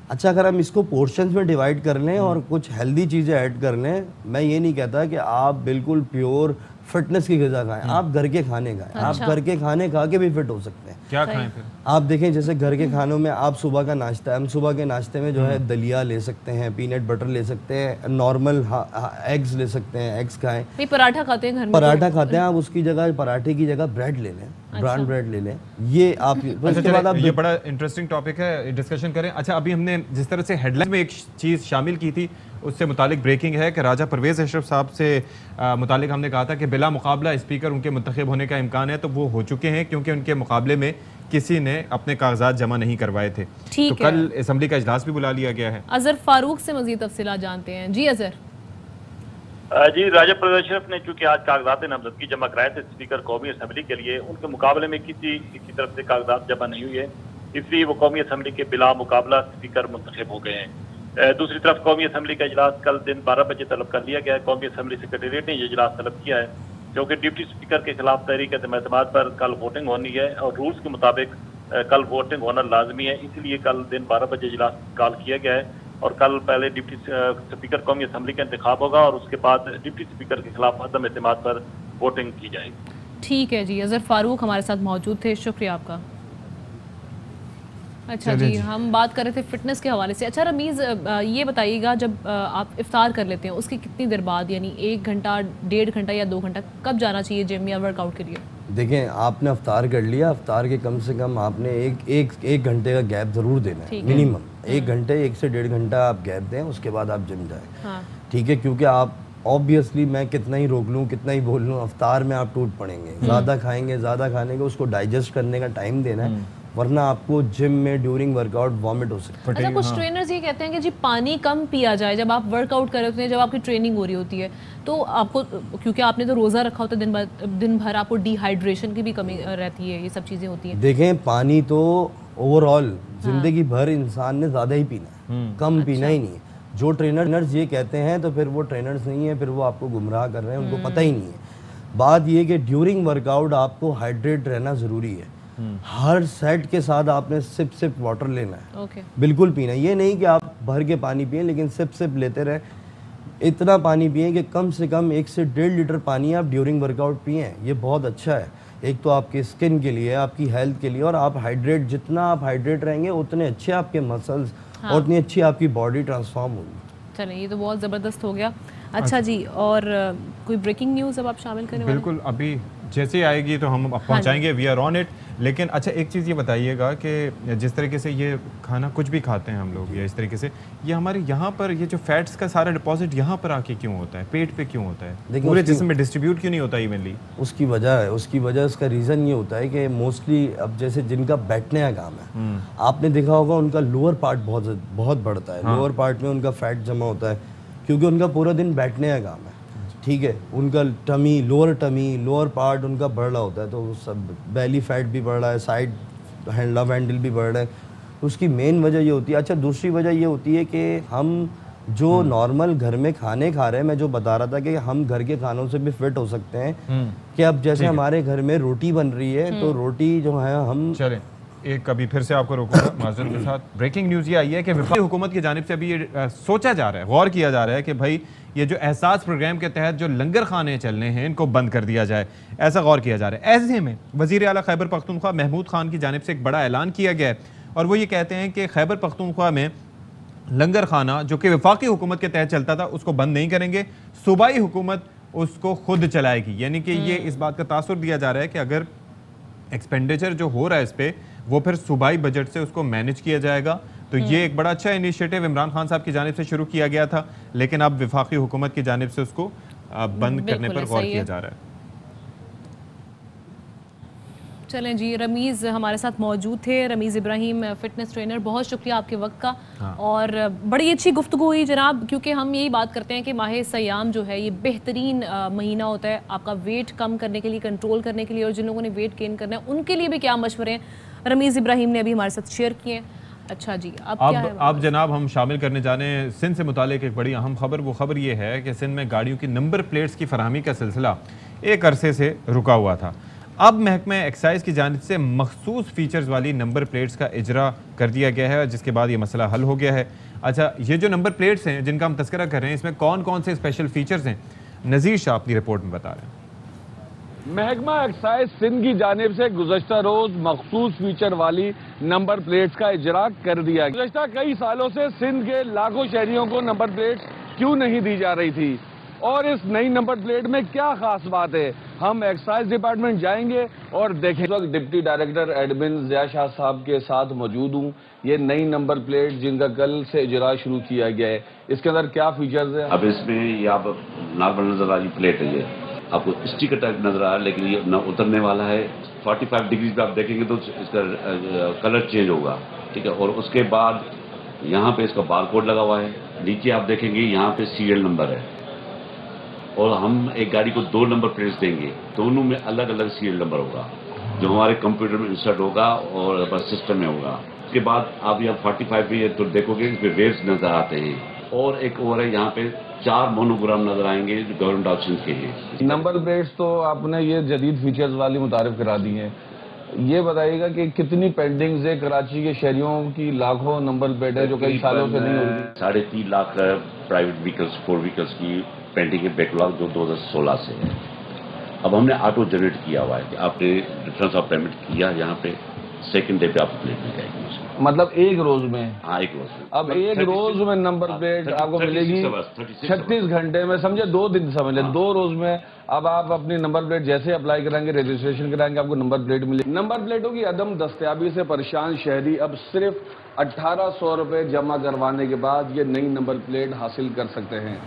अच्छा, अगर हम इसको पोर्शंस में डिवाइड कर लें और कुछ हेल्दी चीज़ें ऐड कर लें, मैं ये नहीं कहता कि आप बिल्कुल प्योर फिटनेस की ग़िज़ा खाएं, आप घर के खाने खाएं। अच्छा। आप घर के खाने खा के भी फिट हो सकते हैं। क्या खाएं फिर? आप देखें, जैसे घर के खानों में आप सुबह का नाश्ता, हम सुबह के नाश्ते में जो है दलिया ले सकते हैं, पीनट बटर ले सकते हैं, नॉर्मल एग्स ले सकते हैं, एग्स खाएं। पराठा खाते हैं घर में, पराठा खाते हैं, आप उसकी जगह पराठे की जगह ब्रेड ले लें, ब्राउन ब्रेड ले लें। ये आप उसके बाद आप ये बड़ा इंटरेस्टिंग टॉपिक है, डिस्कशन करें। अच्छा, अभी हमने जिस तरह से हेडलाइन में एक चीज़ शामिल की थी, उससे मुतालिक ब्रेकिंग है कि राजा परवेज़ अशरफ साहब से मुतालिक हमने कहा था कि बिला मुकाबला स्पीकर उनके मुंतखब होने का इम्कान है, तो वो हो चुके हैं क्योंकि उनके मुकाबले में किसी ने अपने कागजात जमा नहीं करवाए थे। तो कल असम्बली का इजलास भी बुला लिया गया है। अजहर फारूक से मज़ीद तफसीलात जानते हैं। जी अजहर। जी, राजा परवेज़ अशरफ ने चूँकि आज कागजात नामजदगी जमा कराए थे स्पीकर कौमी असम्बली के लिए, उनके मुकाबले में किसी तरफ से कागजात जमा नहीं हुए, इसलिए वो कौमी असम्बली के बिला मुकाबला स्पीकर मुंतखब हो गए हैं। दूसरी तरफ कौमी असम्बली का इजलास कल दिन 12 बजे तलब कर लिया गया है। कौमी असम्बली सेक्रेटेरिएट ने ये इजलास तलब किया है क्योंकि डिप्टी स्पीकर के खिलाफ तहरीक एतमाद पर कल वोटिंग होनी है और रूल्स के मुताबिक कल वोटिंग होना लाजमी है, इसलिए कल दिन 12 बजे इजलास कॉल किया गया है और कल पहले डिप्टी स्पीकर कौमी असम्बली का इंतखाब होगा और उसके बाद डिप्टी स्पीकर के खिलाफ अदम एतमाद पर वोटिंग की जाएगी। ठीक है जी, अजहर फारूक हमारे साथ मौजूद थे, शुक्रिया आपका। अच्छा जी, हम बात कर रहे थे फिटनेस के हवाले से। अच्छा रमीज़, ये बताइएगा, जब आप इफ्तार कर लेते हैं उसके कितनी देर बाद, यानी 1 घंटा, 1.5 घंटा या 2 घंटा, कब जाना चाहिए जिम या वर्कआउट के लिए? देखें, आपने इफ्तार कर लिया, इफ्तार के कम से कम आपने एक घंटे का गैप ज़रूर देना है, मिनिमम 1 घंटे, 1 से 1.5 घंटा आप गैप दें, उसके बाद आप जिम जाएँ। हाँ। ठीक है, क्योंकि आप ऑब्वियसली मैं कितना ही रोक लूँ, कितना ही बोल लूँ, इफ्तार में आप टूट पड़ेंगे। ज़्यादा खाएंगे, ज़्यादा खाने को उसको डाइजेस्ट करने का टाइम देना है, वरना आपको जिम में ड्यूरिंग वर्कआउट वॉमिट हो सकता है। अच्छा, कुछ ट्रेनर्स ये कहते हैं कि जी पानी कम पिया जाए जब आप वर्कआउट कर रहे होते हैं, जब आपकी ट्रेनिंग हो रही होती है, तो आपको, क्योंकि आपने तो रोज़ा रखा होता है दिन भर आपको डिहाइड्रेशन की भी कमी रहती है, ये सब चीज़ें होती हैं। देखें, पानी तो ओवरऑल जिंदगी भर इंसान ने ज़्यादा ही पीना है, कम पीना ही नहीं है। जो ट्रेनर्स ये कहते हैं तो फिर वो ट्रेनर्स नहीं है, फिर वो आपको गुमराह कर रहे हैं, उनको पता ही नहीं है। बात ये कि ड्यूरिंग वर्कआउट आपको हाइड्रेट रहना ज़रूरी है। हर सेट के साथ आपने सिप सिप वाटर लेना है, बिल्कुल पीना है। ये नहीं कि आप भर के पानी पिए, लेकिन सिप सिप लेते रहें। इतना पानी पिए कि कम से कम 1 से 1.5 लीटर पानी आप ड्यूरिंग वर्कआउट पिए। ये बहुत अच्छा है, एक तो आपके स्किन के लिए, आपकी हेल्थ के लिए, और आप हाइड्रेट, जितना आप हाइड्रेट रहेंगे उतने अच्छे आपके मसल्स और उतनी अच्छी आपकी बॉडी ट्रांसफॉर्म होगी। चलें, ये तो बहुत ज़बरदस्त हो गया। अच्छा जी, और कोई ब्रेकिंग न्यूज़ अब आप शामिल करें? बिल्कुल, अभी जैसे आएगी तो हम पहुंचाएंगे, वी आर ऑन इट। लेकिन अच्छा, एक चीज़ ये बताइएगा कि जिस तरीके से ये खाना कुछ भी खाते हैं हम लोग, या इस तरीके से ये हमारे यहाँ पर ये जो फैट्स का सारा डिपॉजिट यहाँ पर आके क्यों होता है, पेट पे क्यों होता है, पूरे जिस्म में डिस्ट्रीब्यूट क्यों नहीं होता इवनली? उसकी वजह है, उसका रीज़न ये होता है कि मोस्टली अब जैसे जिनका बैठने का काम है, आपने देखा होगा उनका लोअर पार्ट बहुत बढ़ता है। लोअर पार्ट में उनका फैट जमा होता है क्योंकि उनका पूरा दिन बैठने का काम है, ठीक है। उनका लोअर पार्ट उनका बढ़ रहा होता है, तो सब बेली फैट भी बढ़ रहा है, साइड लव हैंडल भी बढ़ रहा है। उसकी मेन वजह ये होती है। अच्छा, दूसरी वजह ये होती है कि हम जो नॉर्मल घर में खाने खा रहे हैं, मैं जो बता रहा था कि हम घर के खानों से भी फिट हो सकते हैं, कि अब जैसे हमारे घर में रोटी बन रही है, तो रोटी जो है हम चलें एक कभी फिर से आपको रोकूंगा माजरत के साथ। ब्रेकिंग न्यूज़ ये आई है कि वफाकी हुकूमत की जानिब से अभी ये सोचा जा रहा है, गौर किया जा रहा है कि भाई ये जो एहसास प्रोग्राम के तहत जो लंगर खाने चलने हैं इनको बंद कर दिया जाए, ऐसा गौर किया जा रहा है। ऐसे में वज़ीर आला खैबर पख्तूनख्वा महमूद खान की जानिब से एक बड़ा ऐलान किया गया है, और वो ये कहते हैं कि खैबर पख्तूनख्वा में लंगर खाना जो कि वफाकी हुकूमत के तहत चलता था उसको बंद नहीं करेंगे, सूबाई हुकूमत उसको खुद चलाएगी। यानी कि ये इस बात का तासुर दिया जा रहा है कि अगर एक्सपेंडिचर जो हो रहा है इस पर, वो फिर सूबाई बजट से उसको मैनेज किया जाएगा। तो ये एक बड़ा अच्छा इनिशिएटिव इमरान खान साहब की जानिब से शुरू किया गया था, लेकिन अब वफाकी हुकूमत की जानिब से उसको बंद करने पर गौर किया जा रहा है। चलें जी, रमीज़ हमारे साथ मौजूद थे, रमीज़ इब्राहिम, फिटनेस ट्रेनर। बहुत शुक्रिया आपके वक्त का। और बड़ी अच्छी गुफ्तगू हुई जनाब, क्योंकि हम यही बात करते हैं कि माह सयाम जो है ये बेहतरीन महीना होता है आपका वेट कम करने के लिए, कंट्रोल करने के लिए, और जिन लोगों ने वेट गेन करना है उनके लिए भी क्या मशवरे हैं रमीज़ इब्राहिम ने अभी हमारे साथ शेयर किए हैं। अच्छा जी, अब क्या है? आप जनाब, हम शामिल करने जा रहे हैं सिंध से मुतालिक एक बड़ी अहम खबर। वो खबर ये है कि सिंध में गाड़ियों की नंबर प्लेट्स की फरहमी का सिलसिला एक अरसे से रुका हुआ था। अब महकमा एक्साइज की जानिब से मखसूस फीचर्स वाली नंबर प्लेट्स का इजरा कर दिया गया है, जिसके बाद ये मसला हल हो गया है। अच्छा, ये जो नंबर प्लेट्स हैं जिनका हम तस्करा कर रहे हैं, इसमें कौन कौन से स्पेशल फीचर्स हैं, नज़ीर शाह अपनी रिपोर्ट में बता रहे हैं। महकमा एक्साइज सिंध की जानिब से गुज़श्ता रोज मखसूस फीचर वाली नंबर प्लेट्स का इजरा कर दिया गया। गुज़श्ता कई सालों से सिंध के लाखों शहरियों को नंबर प्लेट्स क्यों नहीं दी जा रही थी, और इस नई नंबर प्लेट में क्या खास बात है, हम एक्साइज डिपार्टमेंट जाएंगे और देखें। इस वक्त deputy director admin Zia Shah साहब के साथ मौजूद हूँ। ये नई नंबर प्लेट जिनका कल से इजरा शुरू किया गया है, इसके अंदर क्या फीचर्स है? अब इसमें ये आप नॉर्मल नजर आ रही प्लेट है, ये आपको स्टिकर टाइप नजर आ रहा है, लेकिन ये न उतरने वाला है। 45 डिग्री पे आप देखेंगे तो इसका कलर चेंज होगा, ठीक है। और उसके बाद यहाँ पे इसका बारकोड लगा हुआ है, नीचे आप देखेंगे यहाँ पे सीरियल नंबर है, और हम एक गाड़ी को 2 नंबर प्लेट्स देंगे, दोनों में अलग अलग सीरियल नंबर होगा जो हमारे कंप्यूटर में इंसर्ट होगा और बस सिस्टम में होगा। उसके बाद आप यहाँ 45 पे तो देखोगे इसमें वेव्स नजर आते हैं, और एक और है यहाँ पे 4 मोनोग्राम नजर आएंगे जो गवर्नमेंट ऑप्शन के लिए। नंबर प्लेट्स तो आपने ये जदीद फीचर्स वाली मुतारिफ करा दी हैं, ये बताइएगा कि कितनी पेंडिंग्स है कराची के शहरियों की? लाखों नंबर प्लेट है जो कई सालों से नहीं हो रही। 3.5 लाख प्राइवेट व्हीकल्स, 4 व्हीकल्स की पेंडिंग है, बैकलॉग जो 2016 से है। अब हमने ऑटो जनरेट किया हुआ है कि आपने डिफरेंस ऑफ पेमेंट किया, यहाँ पे सेकंड डे पे आपको प्लेट मिल जाएगी। मतलब एक रोज में? हाँ, एक रोज में। अब एक रोज में नंबर प्लेट आपको मिलेगी 36 घंटे में, समझे 2 दिन समझ ले, 2 रोज में। अब आप अपनी नंबर प्लेट जैसे अप्लाई कराएंगे, रजिस्ट्रेशन कराएंगे, आपको नंबर प्लेट मिलेगी। नंबर प्लेटों की अदम दस्तयाबी से परेशान शहरी अब सिर्फ 1800 रुपए जमा करवाने के बाद ये नई नंबर प्लेट हासिल कर सकते हैं।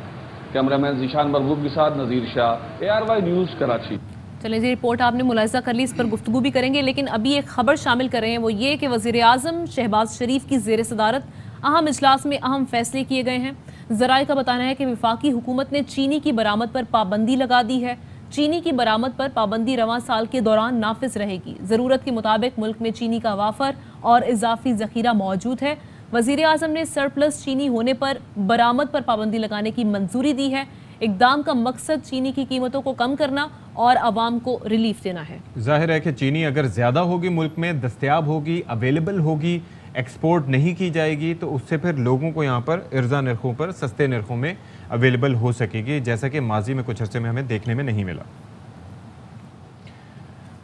कैमरामैन जीशान मरगूब के साथ नज़ीर शाह, ARY न्यूज़ कराची। चलें जी, रिपोर्ट आपने मुलाहिजा कर ली, इस पर गुफ्तगू भी करेंगे, लेकिन अभी एक खबर शामिल कर रहे हैं, वो ये कि वज़ीर आज़म शहबाज शरीफ की ज़ेर सदारत अहम इजलास में अहम फैसले किए गए हैं। ज़राए का बताना है कि वफाकी हुकूमत ने चीनी की बरामद पर पाबंदी लगा दी है। चीनी की बरामद पर पाबंदी रवां साल के दौरान नाफिज रहेगी। जरूरत के मुताबिक मुल्क में चीनी का वाफर और इजाफी जखीरा मौजूद है। वजीर आजम ने सरप्लस चीनी होने पर बरामद पर पाबंदी लगाने की मंजूरी दी है। इकदाम का मकसद चीनी की कीमतों को कम करना और आवाम को रिलीफ देना है। जाहिर है कि चीनी अगर ज़्यादा होगी, मुल्क में दस्तयाब होगी, अवेलेबल होगी, एक्सपोर्ट नहीं की जाएगी, तो उससे फिर लोगों को यहाँ पर इर्जा नरखों पर सस्ते नरखों में अवेलेबल हो सकेगी, जैसा कि माजी में कुछ अरसे में हमें देखने में नहीं मिला।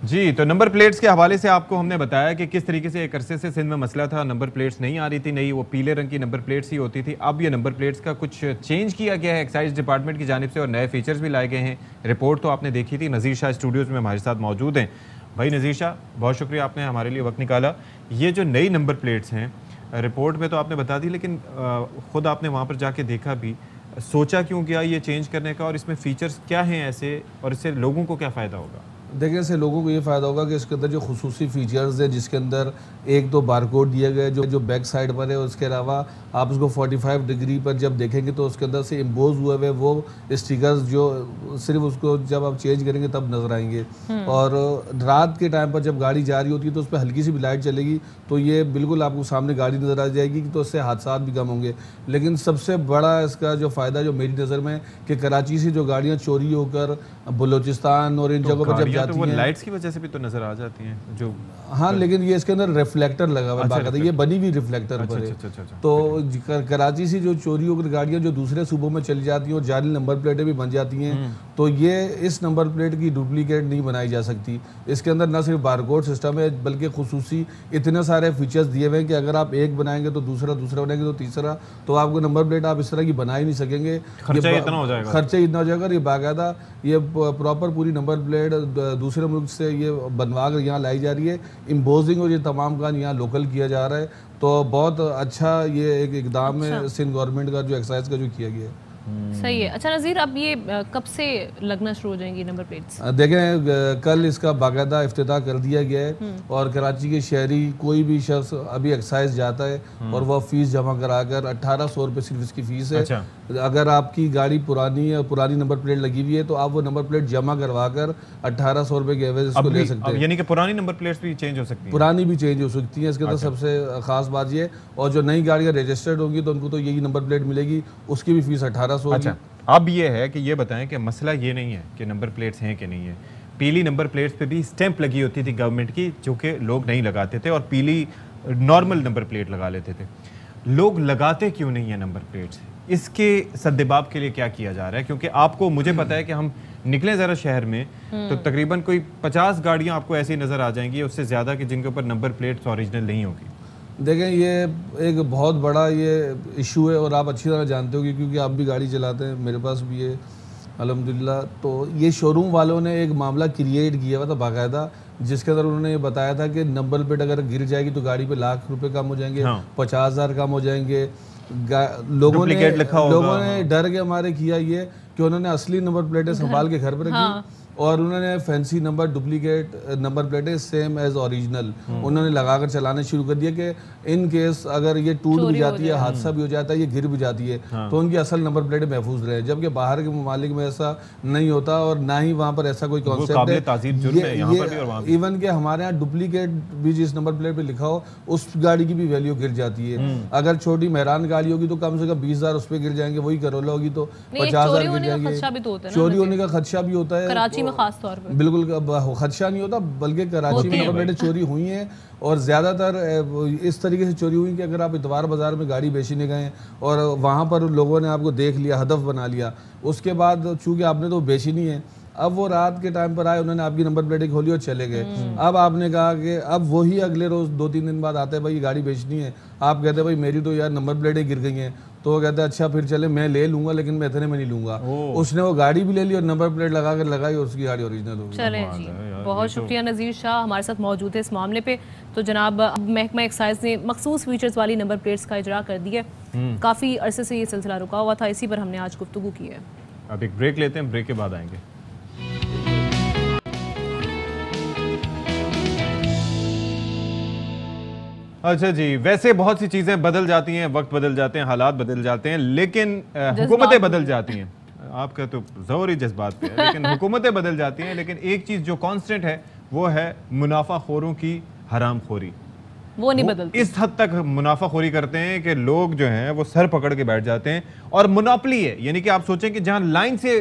जी, तो नंबर प्लेट्स के हवाले से आपको हमने बताया कि किस तरीके से एक अरसे से सिंध में मसला था, नंबर प्लेट्स नहीं आ रही थी, नहीं वो पीले रंग की नंबर प्लेट्स ही होती थी। अब ये नंबर प्लेट्स का कुछ चेंज किया गया है एक्साइज डिपार्टमेंट की जानिब से और नए फीचर्स भी लाए गए हैं। रिपोर्ट तो आपने देखी थी, नज़ीर शाह स्टूडियोज़ में हमारे साथ मौजूद हैं। भाई नज़ीर शाह, बहुत शुक्रिया, आपने हमारे लिए वक्त निकाला। ये जो नई नंबर प्लेट्स हैं, रिपोर्ट में तो आपने बता दी, लेकिन ख़ुद आपने वहाँ पर जाके देखा भी, सोचा क्यों गया ये चेंज करने का और इसमें फ़ीचर्स क्या हैं ऐसे, और इससे लोगों को क्या फ़ायदा होगा? देखिए, इससे लोगों को ये फ़ायदा होगा कि इसके अंदर जो खुसूसी फ़ीचर्स है, जिसके अंदर एक तो बारकोड दिया गया है जो बैक साइड पर है, उसके अलावा आप उसको 45 डिग्री पर जब देखेंगे तो उसके अंदर से इम्पोज हुए हुए वो स्टिकर्स जो सिर्फ उसको जब आप चेंज करेंगे तब नज़र आएंगे। और रात के टाइम पर जब गाड़ी जा रही होती है तो उस पर हल्की सी भी लाइट चलेगी तो ये बिल्कुल आपको सामने गाड़ी नज़र आ जाएगी, तो इससे हादसा भी कम होंगे। लेकिन सबसे बड़ा इसका जो फ़ायदा जो मेरी नज़र में कि कराची से जो गाड़ियाँ चोरी होकर बलूचिस्तान और इन जगहों पर जब जाती हैं, लाइट्स की वजह से भी तो नज़र आ जाती हैं जो, हाँ, लेकिन ये इसके अंदर रिफ्लेक्टर लगा हुआ है, ये बनी हुई रिफ्लेक्टर पर है। तो कराची से जो चोरी होकर गाड़ियाँ जो दूसरे सूबों में चली जाती हैं और जाली नंबर प्लेटें भी बन जाती हैं, तो ये इस नंबर प्लेट की डुप्लीकेट नहीं बनाई जा सकती। इसके अंदर न सिर्फ बारकोड सिस्टम है बल्कि खुसूसी इतने सारे फीचर्स दिए हुए हैं कि अगर आप एक बनाएंगे तो दूसरा बनाएंगे तो तीसरा, तो आपको नंबर प्लेट आप इस तरह की बना ही नहीं सकेंगे। खर्चा इतना हो जाएगा। ये बाकायदा ये प्रॉपर पूरी नंबर प्लेट दूसरे मुल्क से ये बनवा कर यहाँ लाई जा रही है, इम्पोजिंग और ये तमाम काम यहाँ लोकल किया जा रहा है। तो बहुत अच्छा ये एक इकदाम है सिंध गवर्नमेंट का जो एक्साइज का जो किया गया है। सही है। अच्छा नज़ीर, अब ये कब से लगना शुरू हो जाएंगी नंबर प्लेट्स? देखें, कल इसका बाकायदा इफ्तिताह कर दिया गया है और कराची के शहरी कोई भी शख्स अभी एक्साइज जाता है और वह फीस जमा कराकर 1800 रुपये सिर्फ इसकी फ़ीस है। अच्छा। अगर आपकी गाड़ी पुरानी है, पुरानी नंबर प्लेट लगी हुई है, तो आप वो नंबर प्लेट जमा करवा कर 1800 रुपये के एवरेज इसको ले सकते हैं। यानी कि पुरानी नंबर प्लेट्स भी चेंज हो सकती हैं? पुरानी भी चेंज हो सकती हैं। इसके अंदर सबसे खास बात ये, और जो नई गाड़ियाँ रजिस्टर्ड होंगी तो उनको तो यही नंबर प्लेट मिलेगी, उसकी भी फीस 1800 होगी। अब ये है कि ये बताएं कि मसला ये नहीं है कि नंबर प्लेट्स हैं कि नहीं है। पीली नंबर प्लेट्स पे भी स्टैंप लगी होती थी गवर्नमेंट की, जो कि लोग नहीं लगाते थे और पीली नॉर्मल नंबर प्लेट लगा लेते थे। लोग लगाते क्यों नहीं है नंबर प्लेट्स? इसके सद्देबाब के लिए क्या किया जा रहा है? क्योंकि आपको, मुझे पता है कि हम निकले ज़रा शहर में तो तकरीबन कोई 50 गाड़ियाँ आपको ऐसी नज़र आ जाएंगी, उससे ज़्यादा कि जिनके ऊपर नंबर प्लेट्स ओरिजिनल नहीं होगी। देखें, ये एक बहुत बड़ा ये इशू है और आप अच्छी तरह जानते हो क्योंकि आप भी गाड़ी चलाते हैं, मेरे पास भी है अल्हम्दुलिल्लाह। तो ये शोरूम वालों ने एक मामला क्रिएट किया हुआ था बाकायदा, जिसके अंदर उन्होंने ये बताया था कि नंबर प्लेट अगर गिर जाएगी तो गाड़ी पे ₹1,00,000 कम हो जाएंगे, 50,000 कम हो जाएंगे। लोगों ने डर के हमारे किया ये कि उन्होंने असली नंबर प्लेटें संभाल के घर पर रखी और उन्होंने फैंसी नंबर डुप्लीकेट नंबर प्लेटें सेम एज ओरिजिनल उन्होंने लगाकर चलाने शुरू कर दिया कि इन केस अगर ये टूट भी जाती है, हादसा भी हो जाता है, ये गिर भी जाती है, तो उनकी असल नंबर प्लेटें महफूज रहे। जबकि बाहर के ममालिक में ऐसा नहीं होता और ना ही वहाँ पर ऐसा कोई कॉन्सेप्ट है। इवन के हमारे यहाँ डुप्लीकेट भी जिस नंबर प्लेट पर लिखा हो उस गाड़ी की भी वैल्यू गिर जाती है। अगर छोटी मेहरान गाड़ी होगी तो कम से कम 20,000 उस पर गिर जाएंगे, वही करोला होगी तो 50,000 गिर जाएंगे। चोरी होने का खदशा भी होता है खास तौर पर। बिल्कुल खदशा नहीं होता, बल्कि कराची में नंबर प्लेटें चोरी हुई हैं और ज़्यादातर इस तरीके से चोरी हुई कि अगर आप इतवार बाज़ार में गाड़ी बेचने गए और वहाँ पर लोगों ने आपको देख लिया, हदफ बना लिया, उसके बाद चूँकि आपने तो बेची नहीं है, अब वो रात के टाइम पर आए, उन्होंने आपकी नंबर प्लेटें खोली और चले गए। अब आपने कहा कि अब वही अगले रोज़ 2-3 दिन बाद आते हैं, भाई ये गाड़ी बेचनी है। आप कहते हैं भाई मेरी तो यार नंबर प्लेटें गिर गई हैं, तो वो कहते हैं अच्छा फिर चले मैं ले लूंगा लेकिन मैं इतने में नहीं लूंगा। उसने वो गाड़ी भी ले ली और नंबर प्लेट लगा कर लगाई और उसकी गाड़ी ओरिजिनल हो गई। चले जी, बहुत शुक्रिया नज़ीर शाह हमारे साथ मौजूद है इस मामले पे। तो जनाब महकमा एक्साइज ने मखसूस फीचर्स वाली नंबर प्लेट्स का इजरा कर दिया। काफ़ी अरसे से ये सिलसिला रुका हुआ था, इसी पर हमने आज गुफ्तगू की है। अब एक ब्रेक लेते हैं, ब्रेक के बाद आएंगे। अच्छा जी, वैसे बहुत सी चीज़ें बदल जाती हैं, वक्त बदल जाते हैं, हालात बदल जाते हैं, लेकिन हुकूमतें बदल जाती हैं। आपका तो जोर ही जज्बात पे है, लेकिन हुकूमतें बदल जाती हैं, लेकिन एक चीज जो कांस्टेंट है वो है मुनाफाखोरों की हरामखोरी। वो नहीं बदलती। इस हद तक मुनाफाखोरी करते हैं कि लोग जो हैं वो सर पकड़ के बैठ जाते हैं। और मोनोपोली है, यानी कि आप सोचें कि जहां लाइन से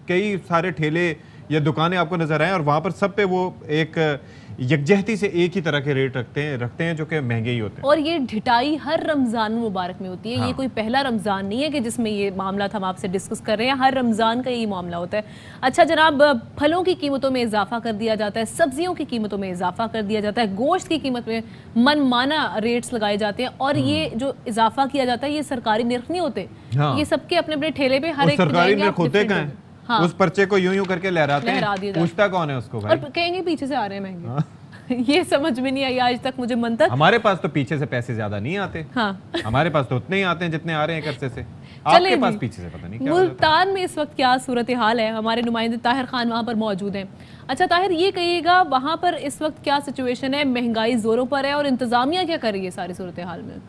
कई सारे ठेले या दुकानें आपको नजर आए और वहां पर सब पे वो एक यकजहती से एक ही तरह के रेट रखते हैं जो कि महंगे ही होते हैं। और ये ढिटाई हर रमजान मुबारक में होती है। ये कोई पहला रमजान नहीं है कि जिसमें ये मामला हम आपसे डिस्कस कर रहे हैं, हर रमजान का यही मामला होता है। अच्छा जनाब, फलों की कीमतों में इजाफा कर दिया जाता है, सब्जियों की कीमतों में इजाफा कर दिया जाता है, गोश्त की कीमत में मनमाना रेट्स लगाए जाते हैं, और ये जो इजाफा किया जाता है ये सरकारी निर्ख नहीं होते। ये सबके अपने अपने ठेले पे हर एक सरकारी निर्ख होते हैं। हाँ। उस पर्चे को यूं करके लहराते हैं, पूछता कौन है उसको भाई? और कहेंगे पीछे से आ रहे हैं महंगे। हाँ। ये समझ में नहीं आई आज तक मुझे मंतक। हमारे पास तो पीछे से पैसे ज्यादा नहीं आते। हाँ। हमारे पास तो उतने ही आते हैं जितने आ रहे हैं कर्जे से। आपके पास पीछे से पता नहीं क्या। मुल्तान में इस वक्त क्या सूरत हाल है? हमारे नुमाइंदे ताहिर खान वहाँ पर मौजूद हैं। अच्छा ताहिर, ये कहिएगा वहाँ पर इस वक्त क्या सिचुएशन है? महंगाई जोरों पर है और इंतजामिया क्या कर रही है सारी सूरत हाल में?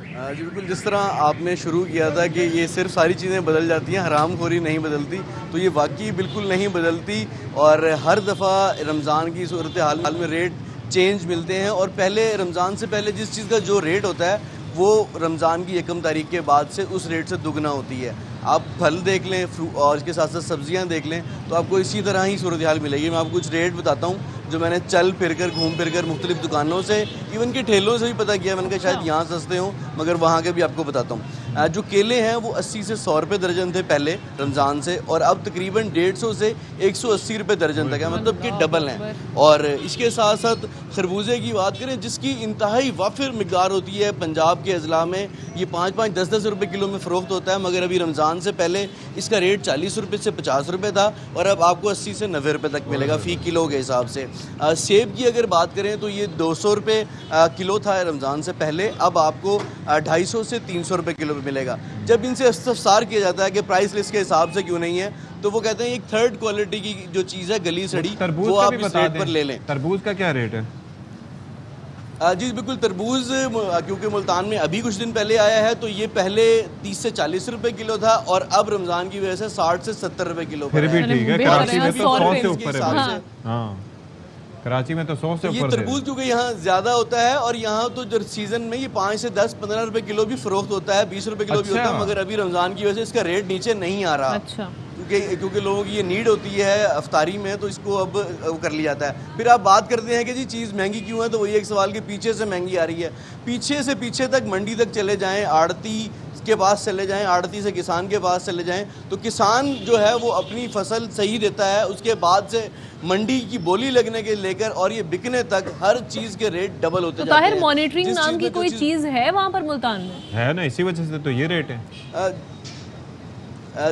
जी बिल्कुल, जिस तरह आपने शुरू किया था कि ये सिर्फ सारी चीज़ें बदल जाती हैं, हरामखोरी नहीं बदलती, तो ये वाकई बिल्कुल नहीं बदलती। और हर दफ़ा रमज़ान की सूरत हाल में रेट चेंज मिलते हैं, और पहले रमज़ान से पहले जिस चीज़ का जो रेट होता है वो रमज़ान की 1 तारीख के बाद से उस रेट से दुगना होती है। आप फल देख लें और इसके साथ साथ सब्जियां देख लें तो आपको इसी तरह ही सूरत हाल मिलेगी। मैं आपको कुछ रेट बताता हूँ जो मैंने चल फिर कर घूम फिर कर मुख्तलिफ दुकानों से, इवन के ठेलों से भी पता किया। मैंने कहा शायद यहाँ सस्ते हों, मगर वहाँ के भी आपको बताता हूँ। जो केले हैं वो 80 से 100 रुपये दर्जन थे पहले रमज़ान से, और अब तकरीबन 150 से 180 रुपये दर्जन तक है, मतलब कि डबल हैं। और इसके साथ साथ खरबूजे की बात करें जिसकी इंतहाई वाफिर मिक़दार होती है पंजाब के अजला में, ये 5-5, 10-10 रुपये किलो में फ़रोख्त होता है, मगर अभी रमज़ान से पहले इसका रेट 40 रुपये से 50 रुपये था, और अब आपको 80 से 90 रुपये तक मिलेगा फ़ी किलो के हिसाब से। सेब की अगर बात करें तो ये 200 रुपये किलो था रमज़ान से पहले, अब आपको 250 से 300 रुपये किलो मिलेगा। जब इनसे इस्तफसार किया जाता है कि प्राइस लिस्ट के हिसाब से क्यों नहीं है, तो वो कहते हैं एक थर्ड क्वालिटी की जो चीज़ है गली सड़ी, वो आप इस रेट पर ले लें। तरबूज का क्या रेट है? जी बिल्कुल, तरबूज क्योंकि मुल्तान में अभी कुछ दिन पहले आया है तो ये पहले 30 से 40 रुपए किलो था, और अब रमज़ान की वजह से 60 से 70 रुपए किलो। फिर भी ठीक है, कराची में तो 100 से ऊपर है। हाँ, कराची में तो 100 से ऊपर। ये तरबूज क्योंकि यहाँ ज़्यादा होता है, और यहाँ तो जो सीज़न में ये 5 से 10-15 रुपए किलो भी फ़रोख्त होता है, 20 रुपए किलो भी होता है, मगर अभी रमज़ान की वजह से इसका रेट नीचे नहीं आ रहा। अच्छा। क्योंकि लोगों की ये नीड होती है अफ्तारी में, तो इसको अब कर लिया जाता है। फिर आप बात करते हैं कि जी चीज़ महंगी क्यों है, तो वही एक सवाल कि पीछे से महंगी आ रही है। पीछे से पीछे तक मंडी तक चले जाएं, आड़ती के पास चले जाएं, आड़ती से किसान के पास चले जाएं, तो किसान जो है वो अपनी फसल सही देता है, उसके बाद से मंडी की बोली लगने के लेकर और ये बिकने तक हर चीज़ के रेट डबल होते जाते हैं। मॉनिटरिंग नाम की कोई चीज़ है वहाँ पर मुल्तान में? है ना, इसी वजह से तो ये रेट है।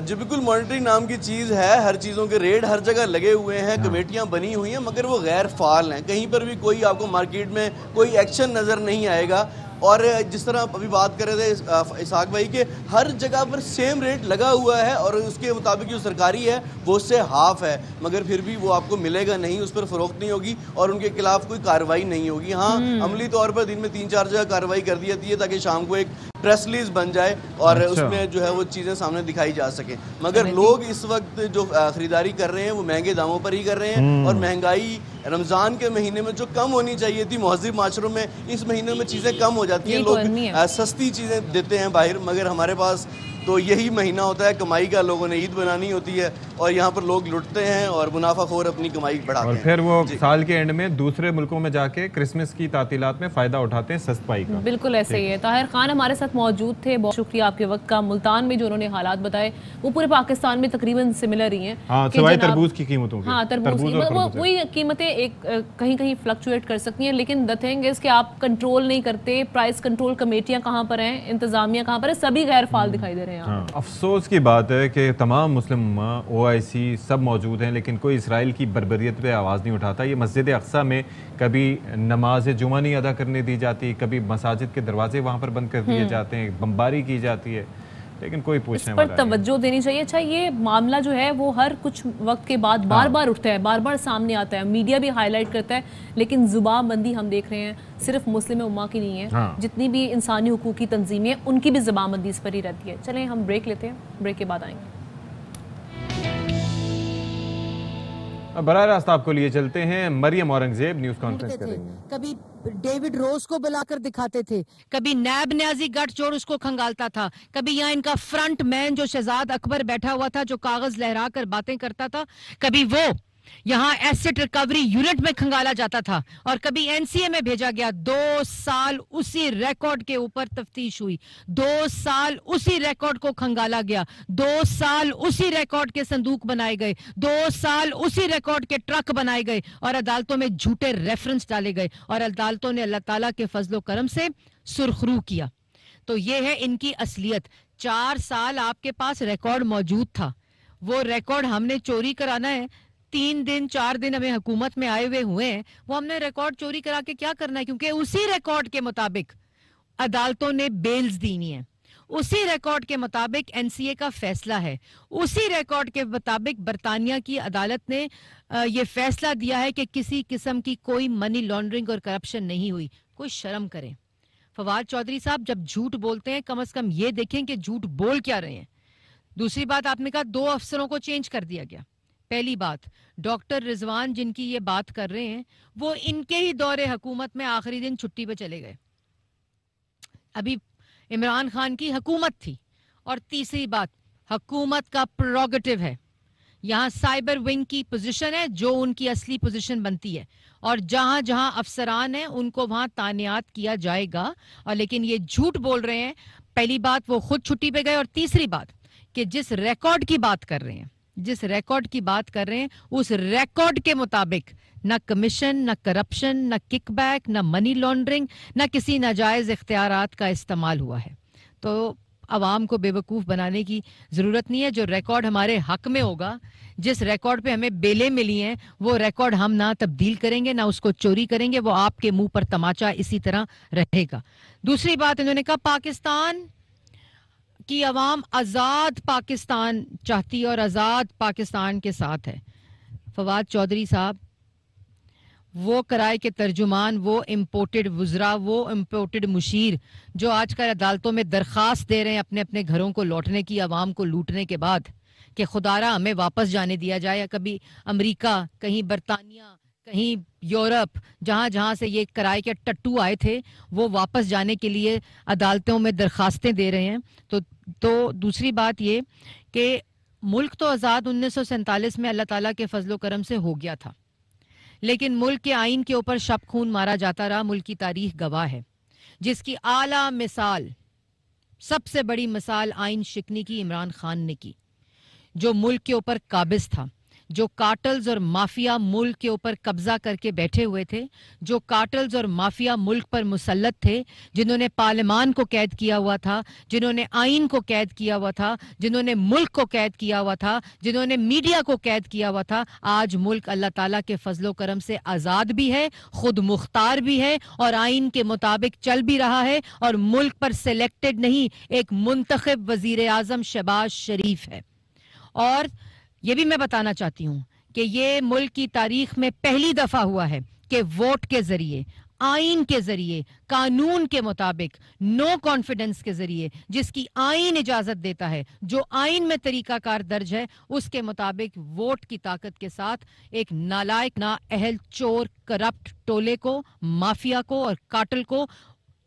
जी बिल्कुल, मॉनिटरिंग नाम की चीज़ है, हर चीज़ों के रेट हर जगह लगे हुए हैं, कमेटियां बनी हुई हैं, मगर वो गैर फाल हैं। कहीं पर भी कोई आपको मार्केट में कोई एक्शन नज़र नहीं आएगा। और जिस तरह अभी बात कर रहे थे इसाक भाई के, हर जगह पर सेम रेट लगा हुआ है, और उसके मुताबिक जो सरकारी है वो उससे हाफ है, मगर फिर भी वो आपको मिलेगा नहीं, उस पर फ़रोख्त नहीं होगी और उनके खिलाफ कोई कार्रवाई नहीं होगी। हाँ, अमली तौर पर दिन में 3-4 जगह कार्रवाई कर दी जाती है ताकि शाम को एक प्रेस रिलीज बन जाए और उसमें जो है वो चीज़ें सामने दिखाई जा सकें, मगर लोग इस वक्त जो खरीदारी कर रहे हैं वो महंगे दामों पर ही कर रहे हैं। और महंगाई रमज़ान के महीने में जो कम होनी चाहिए थी मुहज़्ज़िब माशरों में, इस महीने में चीज़ें कम हो जाती हैं, लोग सस्ती चीज़ें देते हैं बाहर, मगर हमारे पास तो यही महीना होता है कमाई का, लोगों ने ईद बनानी होती है और यहाँ पर लोग लुटते हैं और मुनाफाखोर अपनी कमाई बढ़ाते हैं, और फिर वो साल के एंड में दूसरे मुल्कों में जाके क्रिसमस की तातीलात में फ़ायदा उठाते हैं सस्ताई का। बिल्कुल ऐसे ही है। ताहिर खान हमारे साथ मौजूद थे, बहुत शुक्रिया आपके वक्त का। मुल्तान में जो उन्होंने हालात बताए वो पूरे पाकिस्तान में तकरीबन सिमिलर ही हैं। हाँ, सिवाय तरबूज की कीमतों की। हाँ, तरबूज की वही कीमतें एक कहीं कहीं फ्लक्चुएट कर सकती हैं, लेकिन द थिंग इज कि आप कंट्रोल नहीं करते। प्राइस कंट्रोल कमेटियाँ कहाँ पर हैं, इंतजामिया कहाँ पर है, सभी गैर फाल दिखाई दे रहे हैं। अफसोस की बात है कि तमाम मुस्लिम OIC सब मौजूद हैं, लेकिन कोई इसराइल की बर्बरियत पे आवाज़ नहीं उठाता। ये मस्जिद अक्सा में कभी नमाज जुमा नहीं अदा करने दी जाती, कभी मसाजिद के दरवाजे वहाँ पर बंद कर दिए जाते हैं, बमबारी की जाती है। लेकिन कोई इस पूछने पर वाला नहीं। तवज्जो देनी चाहिए। अच्छा, ये मामला जो है वो हर कुछ वक्त के बाद बार बार उठता है, बार बार सामने आता है, मीडिया भी हाईलाइट करता है, लेकिन जुबानबंदी हम देख रहे हैं सिर्फ मुस्लिम उम्मा की नहीं है, जितनी भी इंसानी हुकूक की तंजीमें हैं उनकी भी जुबानबंदी इस पर ही रहती है। चलें हम ब्रेक लेते हैं, ब्रेक के बाद आएंगे। बराह रास्त आपको लिए चलते हैं, मरियम औरंगजेब न्यूज कॉन्फ्रेंस करेंगे। कभी डेविड रोज को बुलाकर दिखाते थे, कभी नैब न्याजी गठजोड़ उसको खंगालता था, कभी यहाँ इनका फ्रंट मैन जो शहजाद अकबर बैठा हुआ था जो कागज लहरा कर बातें करता था, कभी वो यहाँ एसेट रिकवरी यूनिट में खंगाला जाता था, और कभी एनसीए में भेजा गया। 2 साल उसी रिकॉर्ड के ऊपर तफ्तीश हुई, 2 साल उसी रिकॉर्ड को खंगाला गया, 2 साल उसी रिकॉर्ड के संदूक बनाए गए, 2 साल उसी रिकॉर्ड के ट्रक बनाए गए, और अदालतों में झूठे रेफरेंस डाले गए, और अदालतों ने अल्लाह ताला के फजलो करम से सुरखरू किया। तो ये है इनकी असलियत। 4 साल आपके पास रिकॉर्ड मौजूद था, वो रिकॉर्ड हमने चोरी कराना है। 3 दिन 4 दिन हमें हुकूमत में आए हुए हुए हैं, वो हमने रिकॉर्ड चोरी करा के क्या करना है, क्योंकि उसी रिकॉर्ड के मुताबिक अदालतों ने बेल्स दीनी है, उसी रिकॉर्ड के मुताबिक एनसीए का फैसला है, उसी रिकॉर्ड के मुताबिक बरतानिया की अदालत ने ये फैसला दिया है कि किसी किस्म की कोई मनी लॉन्ड्रिंग और करप्शन नहीं हुई। कोई शर्म करें। फवाद चौधरी साहब जब झूठ बोलते हैं कम से कम ये देखें कि झूठ बोल क्या रहे हैं। दूसरी बात, आपने कहा 2 अफसरों को चेंज कर दिया गया। पहली बात, डॉक्टर रिजवान जिनकी ये बात कर रहे हैं वो इनके ही दौरे हुकूमत में आखिरी दिन छुट्टी पे चले गए, अभी इमरान खान की हुकूमत थी। और तीसरी बात, हुकूमत का प्रोरोगेटिव है, यहाँ साइबर विंग की पोजीशन है जो उनकी असली पोजीशन बनती है, और जहां जहां अफसरान हैं उनको वहां तानियात किया जाएगा। और लेकिन ये झूठ बोल रहे हैं। पहली बात, वो खुद छुट्टी पे गए, और तीसरी बात कि जिस रिकॉर्ड की बात कर रहे हैं, जिस रिकॉर्ड की बात कर रहे हैं उस रिकॉर्ड के मुताबिक न कमीशन, न करप्शन, न किकबैक, न मनी लॉन्ड्रिंग, न किसी नाजायज इख्तियारात का इस्तेमाल हुआ है। तो अवाम को बेवकूफ़ बनाने की ज़रूरत नहीं है। जो रिकॉर्ड हमारे हक में होगा, जिस रिकॉर्ड पे हमें बेलें मिली हैं, वो रिकॉर्ड हम ना तब्दील करेंगे, ना उसको चोरी करेंगे, वो आपके मुंह पर तमाचा इसी तरह रहेगा। दूसरी बात, इन्होंने कहा पाकिस्तान कि अवाम आज़ाद पाकिस्तान चाहती है और आज़ाद पाकिस्तान के साथ है। फवाद चौधरी साहब, वो कराए के तर्जुमान, वो इम्पोर्टेड वुज़रा, वो इम्पोर्टेड मुशीर जो आजकल अदालतों में दरख्वास्त दे रहे हैं अपने अपने घरों को लौटने की, अवाम को लूटने के बाद, कि खुदारा हमें वापस जाने दिया जाए, या कभी अमेरिका, कहीं बरतानिया, कहीं यूरोप, जहां जहां से ये किराए के टट्टू आए थे, वो वापस जाने के लिए अदालतों में दरखास्तें दे रहे हैं। तो दूसरी बात ये कि मुल्क तो आज़ाद 1947 में अल्लाह ताला के फजलो करम से हो गया था, लेकिन मुल्क के आइन के ऊपर शब खून मारा जाता रहा। मुल्क की तारीख गवाह है, जिसकी आला मिसाल, सबसे बड़ी मिसाल आइन शिकनी की इमरान खान ने की, जो मुल्क के ऊपर काबिज था, जो कार्टल्स और माफिया मुल्क के ऊपर कब्जा करके बैठे हुए थे, जो कार्टल्स और माफिया मुल्क पर मुसल्लत थे, जिन्होंने पार्लियामान को कैद किया हुआ था, जिन्होंने आइन को कैद किया हुआ था, जिन्होंने मुल्क को कैद किया हुआ था, जिन्होंने मीडिया को कैद किया हुआ था। आज मुल्क अल्लाह ताला के फजलो करम से आज़ाद भी है, खुद मुख्तार भी है, और आइन के मुताबिक चल भी रहा है, और मुल्क पर सिलेक्टेड नहीं एक मुंतखब वजीर आजम शहबाज शरीफ है। और ये भी मैं बताना चाहती हूं कि ये मुल्क की तारीख में पहली दफा हुआ है कि वोट के जरिए, आइन के जरिए, कानून के मुताबिक, नो कॉन्फिडेंस के जरिए, जिसकी आइन इजाजत देता है, जो आइन में तरीकाकार दर्ज है, उसके मुताबिक वोट की ताकत के साथ एक नालायक, नाअहल, चोर, करप्ट टोले को, माफिया को और काटल को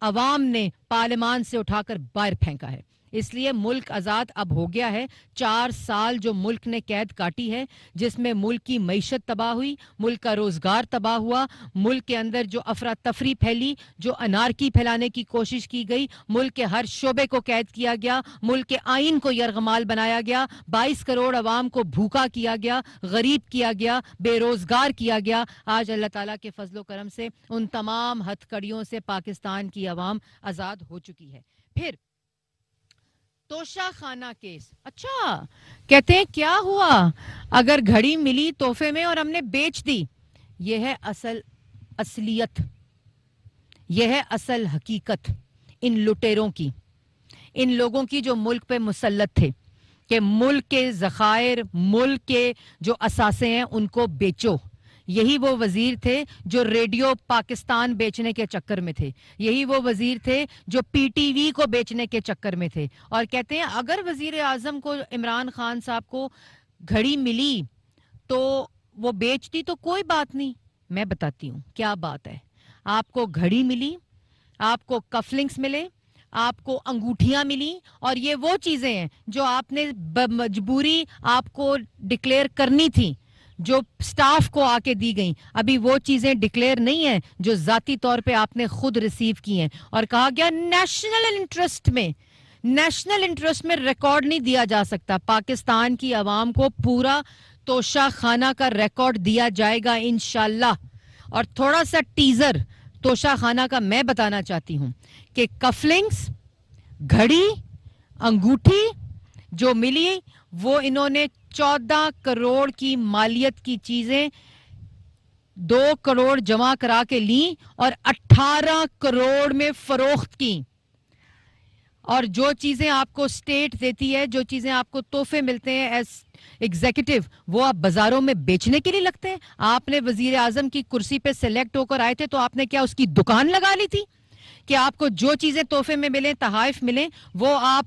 अवाम ने पार्लियामान से उठाकर बाहर फेंका है। इसलिए मुल्क आज़ाद अब हो गया है। 4 साल जो मुल्क ने कैद काटी है, जिसमें मुल्क की मईशत तबाह हुई, मुल्क का रोजगार तबाह हुआ, मुल्क के अंदर जो अफरा तफरी फैली, जो अनारकी फैलाने की कोशिश की गई, मुल्क के हर शोबे को कैद किया गया, मुल्क के आइन को यरगमाल बनाया गया, 22 करोड़ अवाम को भूखा किया गया, गरीब किया गया, बेरोजगार किया गया। आज अल्लाह ताला के फजलो करम से उन तमाम हथकड़ियों से पाकिस्तान की अवाम आज़ाद हो चुकी है। फिर तोशा खाना केस, अच्छा कहते हैं क्या हुआ अगर घड़ी मिली तोहफे में और हमने बेच दी। यह है असलियत, यह है असल हकीकत इन लुटेरों की, इन लोगों की जो मुल्क पे मुसल्लत थे कि मुल्क के ज़खायर, मुल्क के जो असासे हैं उनको बेचो। यही वो वजीर थे जो रेडियो पाकिस्तान बेचने के चक्कर में थे, यही वो वजीर थे जो पीटीवी को बेचने के चक्कर में थे। और कहते हैं अगर वजीर आजम को इमरान खान साहब को घड़ी मिली तो वो बेचती तो कोई बात नहीं। मैं बताती हूँ क्या बात है। आपको घड़ी मिली, आपको कफलिंग्स मिले, आपको अंगूठियां मिली, और ये वो चीजें हैं जो आपने मजबूरी आपको डिक्लेयर करनी थी, जो स्टाफ को आके दी गई। अभी वो चीजें डिक्लेयर नहीं है जो जाती तौर पे आपने खुद रिसीव की हैं। और कहा गया नेशनल इंटरेस्ट में रिकॉर्ड नहीं दिया जा सकता। पाकिस्तान की आवाम को पूरा तोशा खाना का रिकॉर्ड दिया जाएगा इंशाल्लाह। और थोड़ा सा टीजर तोशा खाना का मैं बताना चाहती हूं कि कफलिंग्स, घड़ी, अंगूठी जो मिली वो इन्होंने 14 करोड़ की मालियत की चीजें 2 करोड़ जमा करा के ली और 18 करोड़ में फरोख्त की। और जो चीजें आपको स्टेट देती है, जो चीजें आपको तोहफे मिलते हैं एज एग्जीक्यूटिव, वो आप बाजारों में बेचने के लिए लगते हैं। आपने वजीर आजम की कुर्सी पे सिलेक्ट होकर आए थे तो आपने क्या उसकी दुकान लगा ली थी कि आपको जो चीजें तोहफे में मिले, तहाइफ मिले, वो आप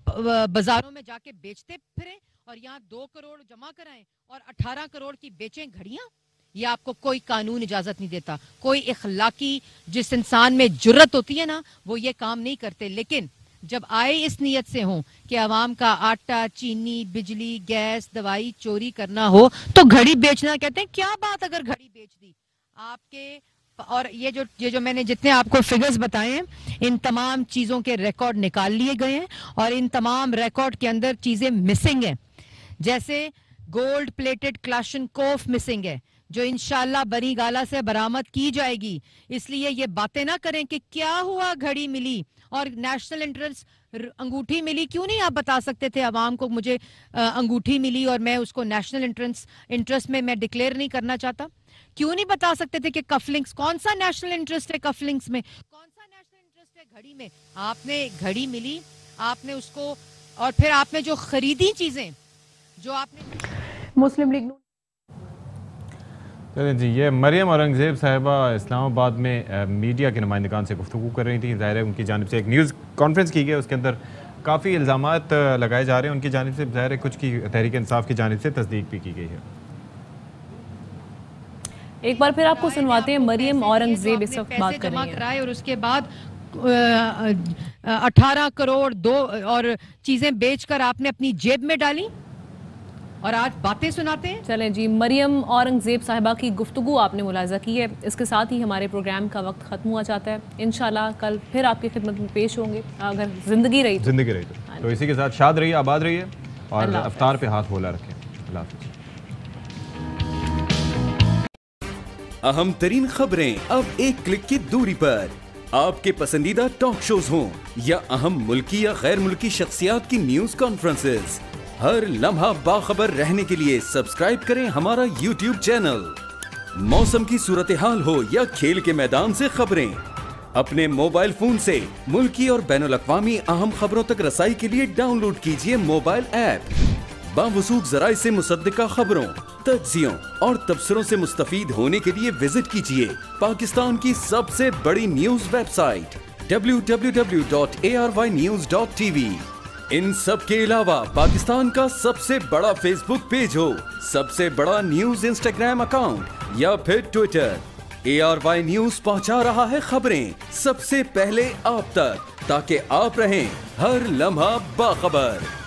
बाजारों में जाके बेचते फिरें और यहाँ 2 करोड़ जमा कराएं और 18 करोड़ की बेचें घड़ियां? ये आपको कोई कानून इजाजत नहीं देता। कोई इखलाकी जिस इंसान में जुर्रत होती है ना, वो ये काम नहीं करते। लेकिन जब आए इस नियत से हो कि आवाम का आटा, चीनी, बिजली, गैस, दवाई चोरी करना हो तो घड़ी बेचना, कहते हैं क्या बात अगर घड़ी बेच दी आपके। और ये जो मैंने जितने आपको फिगर्स बताए हैं, इन तमाम चीजों के रिकॉर्ड निकाल लिए गए हैं और इन तमाम रिकॉर्ड के अंदर चीजें मिसिंग हैं। जैसे गोल्ड प्लेटेड क्लाशनकोफ मिसिंग है जो इंशाल्लाह बनी गाला से बरामद की जाएगी। इसलिए ये बातें ना करें कि क्या हुआ घड़ी मिली और नेशनल इंटरेस्ट अंगूठी मिली। क्यों नहीं आप बता सकते थे आवाम को मुझे अंगूठी मिली और मैं उसको नेशनल इंटरेस्ट में मैं डिक्लेयर नहीं करना चाहता? क्यों नहीं बता सकते थे कि कफलिंग्स, कौन सा नेशनल इंटरेस्ट है कफलिंग्स में, कौन सा नेशनल इंटरेस्ट है घड़ी में? आपने घड़ी मिली, आपने उसको, और फिर आपने जो खरीदी चीजें जो आपने मुस्लिम लीग। चलें जी, ये मरियम औरंगज़ेब साहिबा इस्लामाबाद में मीडिया के नुमाइंदगान से गुफ्तगू कर रही थी। ज़ाहिर है उनकी जानिब से एक न्यूज़ कॉन्फ्रेंस की गई, उसके अंदर काफ़ी इल्ज़ामात लगाए जा रहे हैं उनकी जानिब से। ज़ाहिर है कुछ की तहरीक इंसाफ की जानिब से तस्दीक भी की गई है। एक बार फिर आपको सुनवाते हैं। मरियम औरंगज़ेब इस वक्त बात कर रही हैं। और उसके बाद 18 करोड़ 2 और चीजें बेचकर आपने अपनी जेब में डाली और आज बातें सुनाते हैं। चलें जी, मरियम औरंगज़ेब साहिबा की गुफ्तगू आपने मुलाहिज़ा की है। इसके साथ ही हमारे प्रोग्राम का वक्त ख़त्म हुआ चाहता है। इंशाल्लाह कल फिर आपकी खिदमत में पेश होंगे अगर ज़िंदगी रही तो इसी के साथ शाद रहिए, आबाद रहिए और अफ्तार पे हाथ होला रखें। अल्लाह हाफ़िज़। अहम तरीन खबरें अब एक क्लिक की दूरी पर। आपके पसंदीदा टॉक शोज हों या अहम मुल्की या गैर मुल्की शख्सियात की न्यूज कॉन्फ्रेंसेस, हर लम्हा बाखबर रहने के लिए सब्सक्राइब करें हमारा YouTube चैनल। मौसम की सूरत हाल हो या खेल के मैदान से खबरें, अपने मोबाइल फोन से मुल्की और बैनुल-अक़वामी अहम खबरों तक रसाई के लिए डाउनलोड कीजिए मोबाइल ऐप। बावसूख ज़राए से मुसद्दिका खबरों, तज्ज़ियों और तबसरों से मुस्तफीद होने के लिए विजिट कीजिए पाकिस्तान की सबसे बड़ी न्यूज वेबसाइट www.arYnews.tv। इन सब के अलावा पाकिस्तान का सबसे बड़ा फेसबुक पेज हो, सबसे बड़ा न्यूज इंस्टाग्राम अकाउंट या फिर ट्विटर, ARY न्यूज पहुंचा रहा है खबरें सबसे पहले आप तक, ताकि आप रहें हर लम्हा बाखबर।